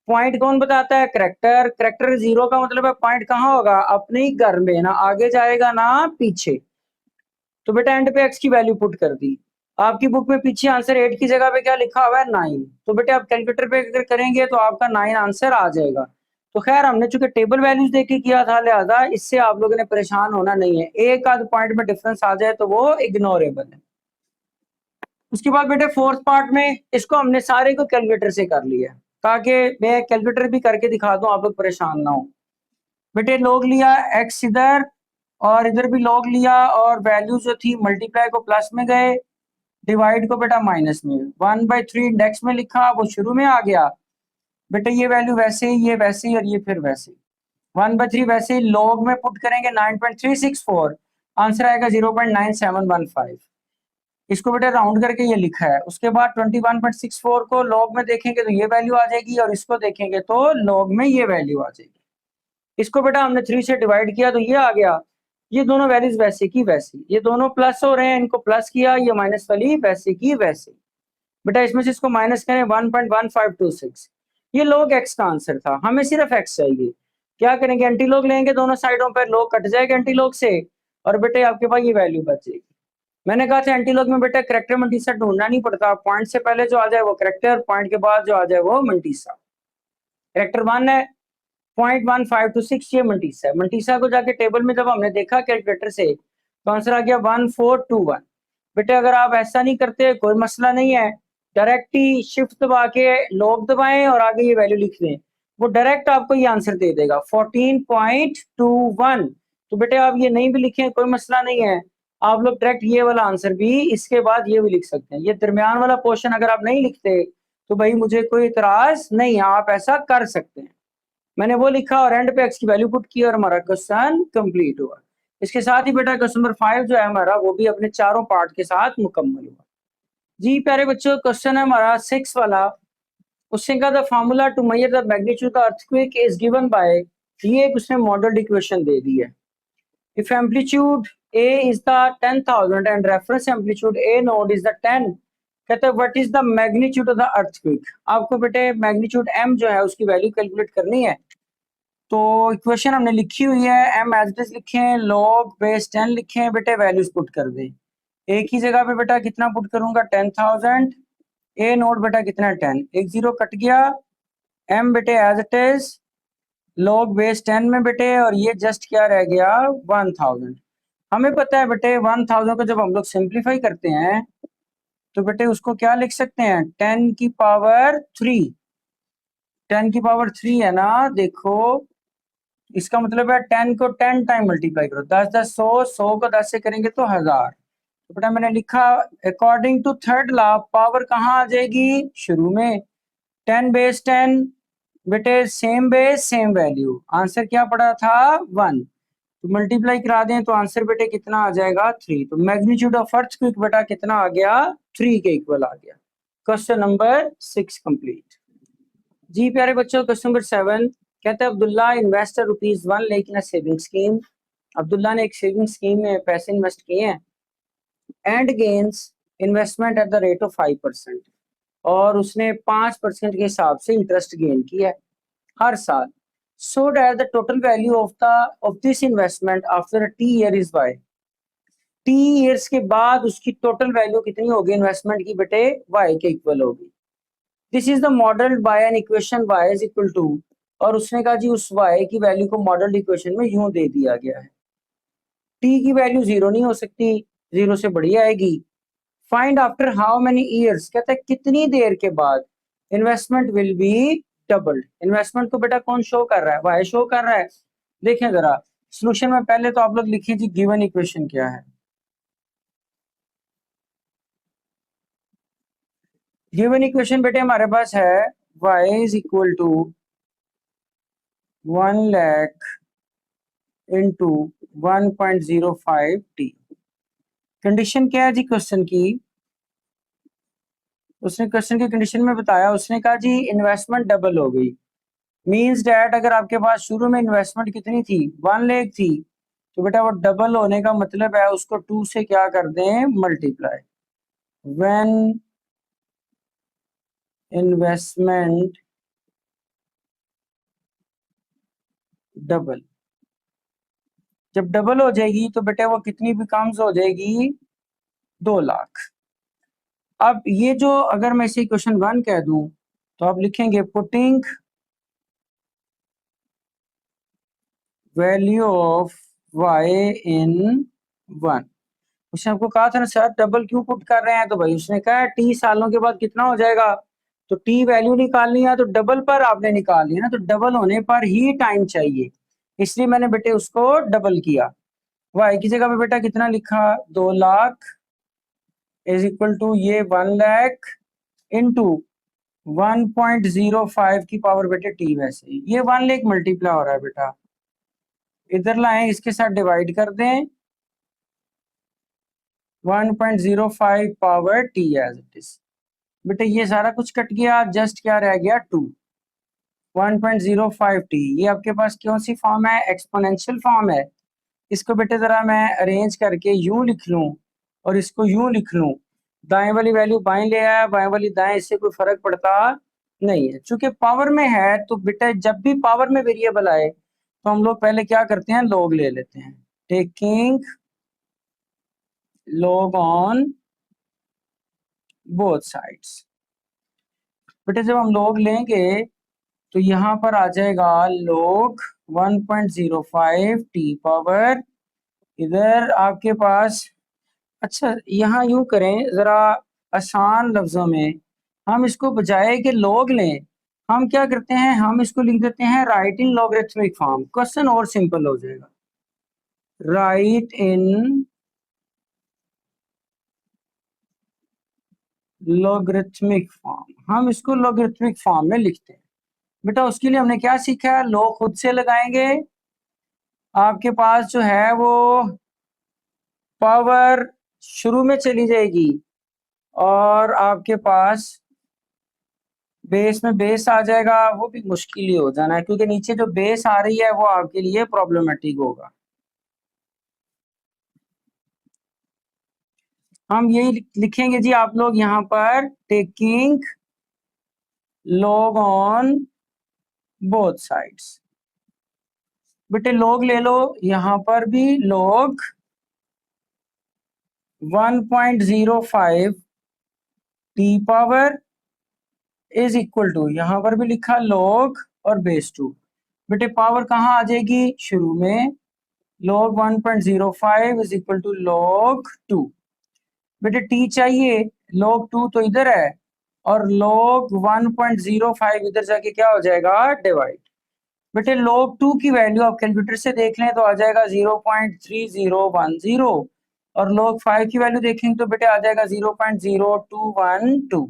पॉइंट कौन बताता है? करेक्टर। करेक्टर 0 का मतलब है पॉइंट कहाँ होगा? अपने ही घर में, ना आगे जाएगा ना पीछे। तो बेटा एंड पे एक्स की वैल्यू पुट कर दी। आपकी बुक में पीछे आंसर 8 की जगह पे क्या लिखा हुआ है? 9। तो बेटे आप कैलकुलेटर पे अगर करेंगे तो आपका 9 आंसर आ जाएगा। तो खैर हमने चूंकि टेबल वैल्यूज देख के किया था, लिहाजा इससे आप लोगों ने परेशान होना नहीं है। एक आध पॉइंट में डिफरेंस आ जाए तो वो इग्नोरेबल है। उसके बाद बेटे फोर्थ पार्ट में इसको हमने सारे को कैलकुलेटर से कर लिया, ताकि मैं कैलकुलेटर भी करके दिखा दूं, आप लोग परेशान ना हो। बेटे लॉग लिया, एक्स इधर और इधर भी लॉग लिया, और वैल्यू जो थी मल्टीप्लाई को प्लस में गए, डिवाइड को बेटा माइनस में। 1/3 इंडेक्स में लिखा, वो शुरू में आ गया। बेटे ये वैल्यू वैसे ही, ये वैसे ही और ये फिर वैसे ही। 1/3 वैसे ही लॉग में पुट करेंगे 9.364, आंसर आएगा 0.9715। इसको बेटा राउंड करके ये लिखा है। उसके बाद 21.64 को लॉग में देखेंगे तो ये वैल्यू आ जाएगी, और इसको देखेंगे तो लॉग में ये वैल्यू आ जाएगी। इसको बेटा हमने 3 से डिवाइड किया तो ये आ गया। ये दोनों वैल्यूज वैसे की वैसी, ये दोनों प्लस हो रहे हैं, इनको प्लस किया, ये माइनस वाली वैसे की वैसे। बेटा इसमें से इसको माइनस करें 1.1526। ये log x का आंसर था, हमें सिर्फ x चाहिए। क्या करेंगे? एंटी log लेंगे, दोनों साइडों पर log कट जाएगा एंटी log से, और बेटे आपके पास ये वैल्यू बच जाएगी। मैंने कहा था एंटी log में बेटा करेक्टर मंटीसा ढूंढना नहीं पड़ता, पॉइंट से पहले जो आ जाए वो करेक्टर, पॉइंट के बाद जो आ जाए वो मंटीसा। करेक्टर 1 है, 0.1526 ये मंटीसा है। मंटीसा को जाके टेबल में जब हमने देखा कैलकुलेटर से तो आंसर आ गया 1421। बेटे अगर आप ऐसा नहीं करते कोई मसला नहीं है, डायरेक्ट ही शिफ्ट दबा के लॉग दबाएं और आगे ये वैल्यू लिख दें, वो डायरेक्ट आपको ये आंसर दे देगा 14.21। तो बेटे आप ये नहीं भी लिखें कोई मसला नहीं है, आप लोग डायरेक्ट ये वाला आंसर भी इसके बाद ये भी लिख सकते हैं। ये दरमियान वाला पोर्शन अगर आप नहीं लिखते तो भाई मुझे कोई इतराज नहीं है, आप ऐसा कर सकते हैं। मैंने वो लिखा और एंड पे एक्स की वैल्यू पुट की और हमारा क्वेश्चन कंप्लीट हुआ। इसके साथ ही बेटा क्वेश्चन नंबर 5 जो है हमारा वो भी अपने चारों पार्ट के साथ मुकम्मल हुआ। जी प्यारे बच्चों, क्वेश्चन है हमारा 6 वाला। उसने कहा the formula to measure the magnitude of earthquake is given by, ये एक उसने मॉडल इक्वेशन दे दी है। If amplitude A is the 10,000 and reference amplitude A naught is the 10, कहते हैं what is the magnitude of the earthquake. आपको बेटे मैग्नीट्यूड एम जो है उसकी वैल्यू कैलकुलेट करनी है। तो इक्वेशन हमने लिखी हुई है, एम एज इट इज लिखें, लॉग बेस 10 लिखें, बेटे वैल्यूज पुट कर दें। एक ही जगह पे बेटा कितना पुट करूंगा 10,000, ए नोट बेटा कितना 10, एक जीरो कट गया, एम बेटे as it is log base 10 में बेटे, और ये जस्ट क्या रह गया 1000। हमें पता है बेटे 1000 को जब हम लोग सिंप्लीफाई करते हैं तो बेटे उसको क्या लिख सकते हैं 10 की पावर 3। 10 की पावर 3 है ना, देखो इसका मतलब है 10 को 10 टाइम मल्टीप्लाई करो, 10 10 100, 100 को 10 से करेंगे तो 1000। तो बेटा मैंने लिखा according to third law power कहाँ आ जाएगी शुरू में, 10 बेस 10 बेटे same base same value, answer क्या पड़ा था 1। तो मल्टीप्लाई करा दें तो आंसर बेटे कितना आ जाएगा 3। तो मैग्नीट्यूड ऑफ अर्थक्वेक बेटा कितना आ गया 3 के इक्वल आ गया। Question number 6 complete. जी प्यारे बच्चों, क्वेश्चन नंबर 7 कहते हैं अब्दुल्ला इन्वेस्ट ₹1 लाख इन सेविंग स्कीम। अब्दुल्ला ने एक सेविंग स्कीम में पैसे इन्वेस्ट किए हैं and gains investment at the rate of 5%, और उसने 5% के हिसाब से इंटरेस्ट गेन किया है हर साल। So that the total value of this investment after T year is Y. T years के बाद उसकी टोटल वैल्यू कितनी होगी इन्वेस्टमेंट की बेटे वाई के इक्वल होगी। This is the model by an equation y is equal to, और उसने कहा जी उस y की वैल्यू को मॉडल इक्वेशन में यूं दे दिया गया है, t की वैल्यू 0 नहीं हो सकती, 0 से बड़ी आएगी। Find after how many years, कहता है कितनी देर के बाद investment will be doubled. Investment को बेटा कौन शो कर रहा है y शो कर रहा है। देखें जरा सोल्यूशन में पहले तो आप लोग लिखिए जी गिवन इक्वेशन क्या है। गिवन इक्वेशन बेटे हमारे पास है y is equal to 1 lakh into 1.05t। Condition क्या है जी क्वेश्चन की, उसने क्वेश्चन की कंडीशन में बताया, उसने कहा जी इन्वेस्टमेंट डबल हो गई। मींस डैट अगर आपके पास शुरू में इन्वेस्टमेंट कितनी थी 1 लाख थी, तो बेटा वो डबल होने का मतलब है उसको 2 से क्या कर दें मल्टीप्लाई। व्हेन इन्वेस्टमेंट डबल, जब डबल हो जाएगी तो बेटे वो कितनी बिकम्स हो जाएगी 2 लाख। अब ये जो अगर मैं इसे क्वेश्चन 1 कह दूं तो आप लिखेंगे पुटिंग वैल्यू ऑफ y इन 1। उसने आपको कहा था ना सर डबल क्यों पुट कर रहे हैं, तो भाई उसने कहा t सालों के बाद कितना हो जाएगा, तो t वैल्यू निकालनी है तो डबल पर आपने निकालनी है ना, तो डबल होने पर ही टाइम चाहिए, इसलिए मैंने बेटे उसको डबल किया। y की जगह पे बेटा कितना लिखा 2 लाख इज इक्वल टू ये 1 लाख इंटू 1.05 की पावर बेटे t, वैसे ये 1 लाख मल्टीप्लाई हो रहा है बेटा, इधर लाएं इसके साथ डिवाइड कर दें 1.05 power t as it is. बेटे ये सारा कुछ कट गया, जस्ट क्या रह गया 2। 1.05 t ये आपके पास कौन सी फॉर्म है एक्सपोनेंशियल फॉर्म है। इसको बेटे जरा मैं अरेंज करके यूं लिख लूं और इसको यूं लिख लूं, दाएं वाली वैल्यू बाएं ले आया बाएं वाली दाएं, इससे कोई फर्क पड़ता नहीं है। चूंकि पावर में है तो बेटा जब भी पावर में वेरिएबल आए तो हम लोग पहले क्या करते हैं लॉग ले लेते हैं, taking log on both sides. बेटे जब हम लॉग लेंगे तो यहाँ पर आ जाएगा log 1.05 t पावर, इधर आपके पास अच्छा, यहाँ यूं करें जरा आसान लफ्जों में, हम इसको बजाय के लॉग लें, हम क्या करते हैं, हम इसको लिख देते हैं राइट इन लॉगरिथमिक फॉर्म। क्वेश्चन और सिंपल हो जाएगा। राइट इन लॉगरिथमिक फॉर्म, हम इसको लॉगरिथमिक फॉर्म में लिखते हैं। बेटा उसके लिए हमने क्या सीखा है, लॉग खुद से लगाएंगे, आपके पास जो है वो पावर शुरू में चली जाएगी और आपके पास बेस में बेस आ जाएगा, वो भी मुश्किल ही हो जाना है क्योंकि नीचे जो बेस आ रही है वो आपके लिए प्रॉब्लमेटिक होगा। हम यही लिखेंगे जी आप लोग यहाँ पर, taking log on both sides. बेटे लॉग ले लो, यहाँ पर भी log 1.05 T power is equal to, यहाँ पर भी लिखा लॉग और बेस 2। बेटे पावर कहाँ आ जाएगी, शुरू में, log 1.05 is equal to log 2। बेटे टी चाहिए, log 2 तो इधर है और log 1.05 इधर जाके क्या हो जाएगा, डिवाइड। बेटे log 2 की वैल्यू आप कैलकुलेटर से देख लें तो आ जाएगा 0.3010, और log 5 की वैल्यू देखेंगे तो बेटे आ जाएगा 0.0212।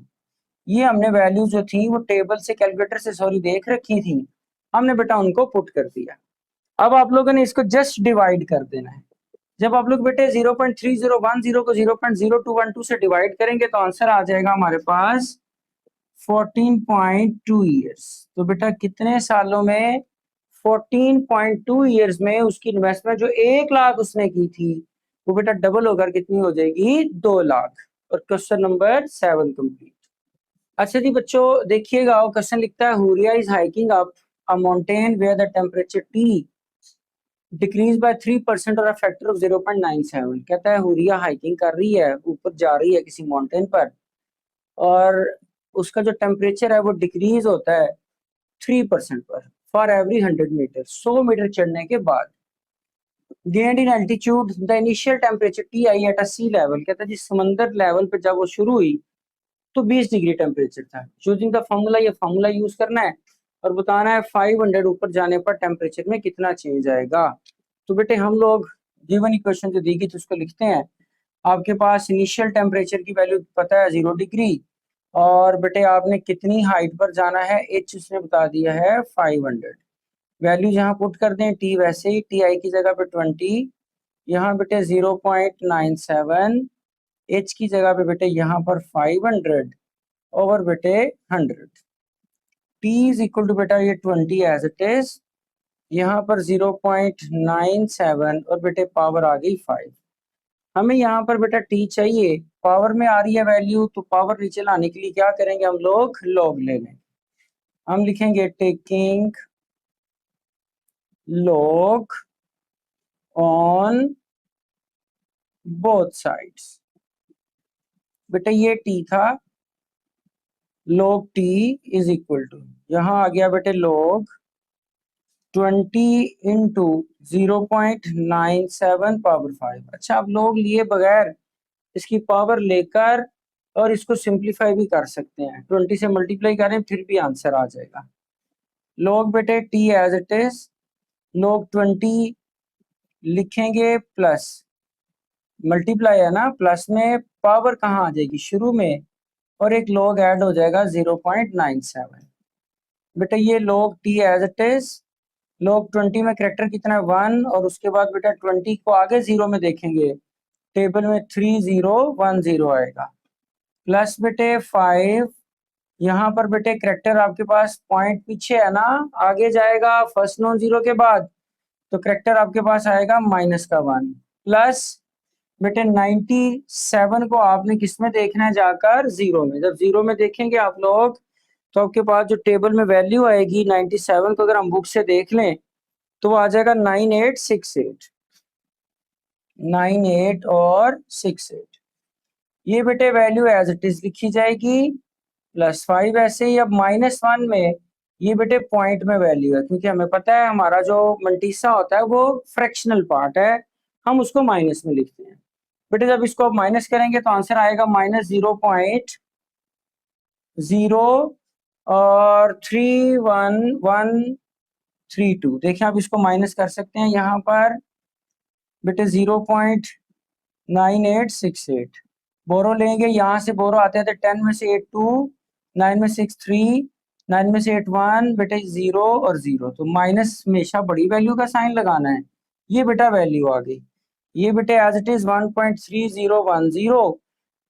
ये हमने वैल्यू जो थी वो टेबल से, कैलकुलेटर से सॉरी, देख रखी थी, हमने बेटा उनको पुट कर दिया। अब आप लोगों ने इसको जस्ट डिवाइड कर देना है। जब आप लोग बेटे 0.3010 को 0.0212 से डिवाइड करेंगे तो आंसर आ जाएगा हमारे पास 14.2 ईयर्स। तो बेटा कितने सालों में, 14.2 ईयर्स में उसकी इन्वेस्टमेंट जो 1 लाख उसने की थी वो बेटा डबल होकर कितनी हो जाएगी, 2 लाख। और क्वेश्चन नंबर 7 कंप्लीट। अच्छा जी बच्चों देखिएगा, क्वेश्चन लिखता है Huriya is hiking up a mountain where the temperature T decreases by 3% और फैक्टर ऑफ 0.97। कहता है हुरिया हाइकिंग कर रही है, ऊपर जा रही है किसी माउंटेन पर, और उसका जो टेम्परेचर है वो डिक्रीज होता है 3% पर फॉर एवरी 100 मीटर, 100 मीटर चढ़ने के बाद। Gained in altitude the initial temperature T I at a sea level. कहता है जी समंदर लेवल पे जब वो शुरू हुई तो 20 डिग्री टेम्परेचर था। यूजिंग द फॉर्मूला, ये फॉर्मूला यूज करना है और बताना है 500 ऊपर जाने पर टेम्परेचर में कितना चेंज आएगा। तो बेटे हम लोग गिवन इक्वेशन जो दी गई थी उसको लिखते हैं। आपके पास इनिशियल टेम्परेचर की वैल्यू पता है 0 डिग्री, और बेटे आपने कितनी हाइट पर जाना है, एच उसने बता दिया है 500। वैल्यू यहाँ पुट कर दें, टी वैसे ही, टी आई की जगह पे 20, यहाँ बेटे 0.97, एच की जगह पे बेटे यहाँ पर 500 ओवर बेटे 100। टी इज इक्वल टू बेटा ये 20 एज इट इज, यहाँ पर 0.97 और बेटे पावर आ गई 5। हमें यहाँ पर बेटा टी चाहिए, पावर में आ रही है वैल्यू, तो पावर नीचे लाने के लिए क्या करेंगे हम लोग, लॉग ले लें। हम लिखेंगे taking log on both sides. बेटा ये टी था, log t is equal to, यहाँ आ गया बेटे log 20 इंटू 0.97 पावर 5। अच्छा आप लोग लिए बगैर इसकी पावर लेकर और इसको सिंप्लीफाई भी कर सकते हैं, 20 से मल्टीप्लाई करें फिर भी आंसर आ जाएगा। log बेटे t as it is, log 20 लिखेंगे प्लस, मल्टीप्लाई है ना, प्लस में पावर कहाँ आ जाएगी, शुरू में, और एक log ऐड हो जाएगा 0.97। बेटा ये log t as it is, log 20 में करेक्टर कितना है 1, और उसके बाद बेटा 20 को आगे 0 में देखेंगे, टेबल में 3010 आएगा, प्लस बेटे 5, यहाँ पर बेटे करेक्टर आपके पास पॉइंट पीछे है ना, आगे जाएगा फर्स्ट नॉन जीरो के बाद, तो करेक्टर आपके पास आएगा माइनस का 1, प्लस बेटे 97 को आपने किस में देखना है, जाकर 0 में। जब 0 में देखेंगे आप लोग तो आपके पास जो टेबल में वैल्यू आएगी 97 को अगर हम बुक से देख लें तो वो आ जाएगा 9868, 98 और 68। ये बेटे वैल्यू एज इट इज लिखी जाएगी, प्लस 5 ऐसे ही। अब -1 में ये बेटे पॉइंट में वैल्यू है, क्योंकि हमें पता है हमारा जो मंटीसा होता है वो फ्रैक्शनल पार्ट है, हम उसको माइनस में लिखते हैं। बेटे जब इसको आप माइनस करेंगे तो आंसर आएगा -0.0 और 31132। देखिए आप इसको माइनस कर सकते हैं यहाँ पर बेटे 0.9868। बोरो लेंगे, यहाँ से बोरो आते थे 10 में से 8 2, 9 में 6 3, 9 में से 8 1, बेटे 0 और 0, तो माइनस हमेशा बड़ी वैल्यू का साइन लगाना है। ये बेटा वैल्यू आ गई, ये बेटे as it is 1.3010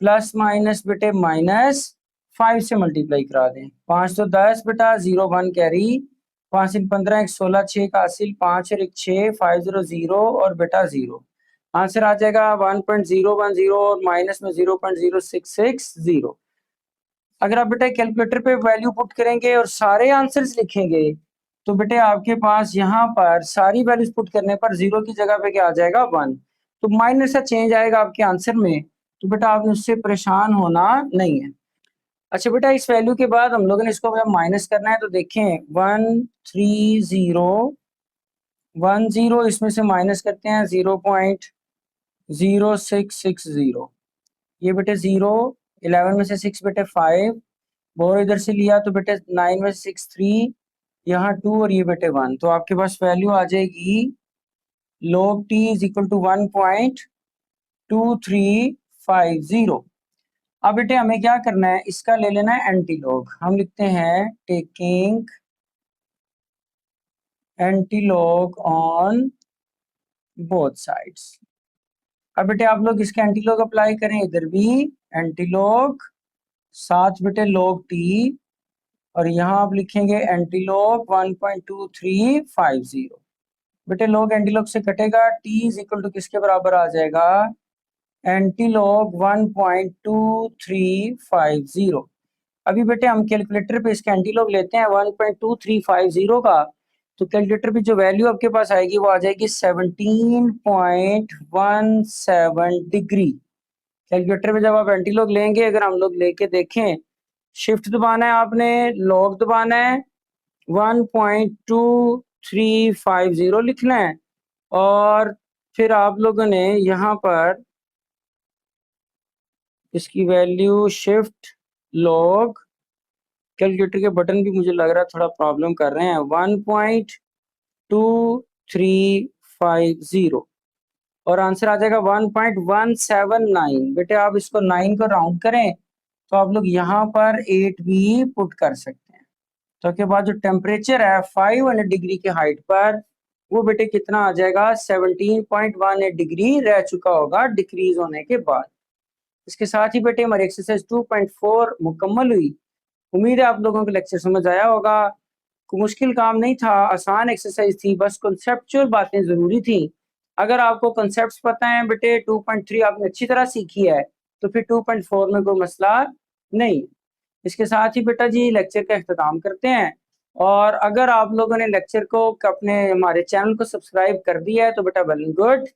plus minus बेटे -5 से मल्टीप्लाई करा दें। 5 तो 10 बेटा, 0 1 कैरी, 5 इन 15 1 16, 6 का हासिल, 5 और 1 6, 5 0 0 और बेटा 0। आंसर आ जाएगा 1.010 और माइनस में 0.0660। अगर आप बेटा कैलकुलेटर पे वैल्यू पुट करेंगे और सारे आंसर्स लिखेंगे तो बेटे आपके पास यहाँ पर सारी वैल्यूज पुट करने पर 0 की जगह पे क्या आ जाएगा 1, तो माइनस का चेंज आएगा आपके आंसर में, तो बेटा आपने उससे परेशान होना नहीं है। अच्छा बेटा इस वैल्यू के बाद हम लोगों ने इसको जब माइनस करना है तो देखें 13010, इसमें से माइनस करते हैं 0.0660। ये बेटे 0, 11 में से 6 बेटे 5, बोरो इधर से लिया तो बेटे 9 में से 6 3, यहाँ 2 और ये बेटे 1, तो आपके पास वैल्यू आ जाएगी log t is equal to 1.2350। अब बेटे हमें क्या करना है, इसका ले लेना है एंटी लॉग। हम लिखते हैं taking anti log on both sides. अब बेटे आप लोग इसके एंटी लॉग अप्लाई करें, इधर भी एंटी लॉग, साथ बेटे log t, और यहाँ आप लिखेंगे एंटी लॉग 1.2350। बेटे लॉग एंटी लॉग से कटेगा, t इज इक्वल टू किसके बराबर आ जाएगा, एंटी लॉग 1.2350। अभी बेटे हम कैलकुलेटर पे इसका एंटी लॉग लेते हैं 1.2350 का, तो कैलकुलेटर पे जो वैल्यू आपके पास आएगी वो आ जाएगी 17.17 डिग्री। कैलकुलेटर पे जब आप एंटी लॉग लेंगे, अगर हम लोग लेके देखें, शिफ्ट दबाना है आपने, लॉग दबाना है, 1.2350 लिखना है, और फिर आप लोगों ने यहाँ पर इसकी वैल्यू शिफ्ट लॉग, कैलकुलेटर के बटन भी मुझे लग रहा है थोड़ा प्रॉब्लम कर रहे हैं, 1.2350 और आंसर आ जाएगा 1.179। बेटे आप इसको 9 को राउंड करें तो आप लोग यहाँ पर 8 भी पुट कर सकते हैं। तो उसके बाद जो टेम्परेचर है 500 डिग्री के हाइट पर, वो बेटे कितना आ जाएगा, 17.18 डिग्री रह चुका होगा डिक्रीज होने के बाद। इसके साथ ही बेटे हमारी एक्सरसाइज 2.4 मुकम्मल हुई। उम्मीद है आप लोगों को लेक्चर समझ आया होगा। कोई मुश्किल काम नहीं था, आसान एक्सरसाइज थी, बस कॉन्सेप्चुअल बातें जरूरी थी। अगर आपको कॉन्सेप्ट्स पता है बेटे, 2.3 आपने अच्छी तरह सीखी है, तो फिर 2.4 में कोई मसला नहीं। इसके साथ ही बेटा जी लेक्चर का अख्ताम करते हैं, और अगर आप लोगों ने लेक्चर को अपने हमारे चैनल को सब्सक्राइब कर दिया है तो बेटा वेल एंड गुड,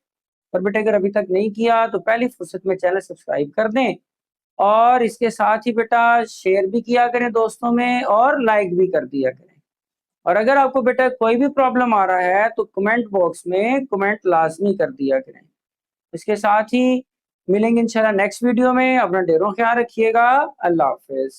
और बेटा अगर अभी तक नहीं किया तो पहली फुर्सत में चैनल सब्सक्राइब कर दें, और इसके साथ ही बेटा शेयर भी किया करें दोस्तों में, और लाइक भी कर दिया करें। और अगर आपको बेटा कोई भी प्रॉब्लम आ रहा है तो कमेंट बॉक्स में कमेंट लाजमी कर दिया करें। इसके साथ ही मिलेंगे इंशाल्लाह नेक्स्ट वीडियो में। अपना ढेरों ख्याल रखिएगा। अल्लाह हाफिज।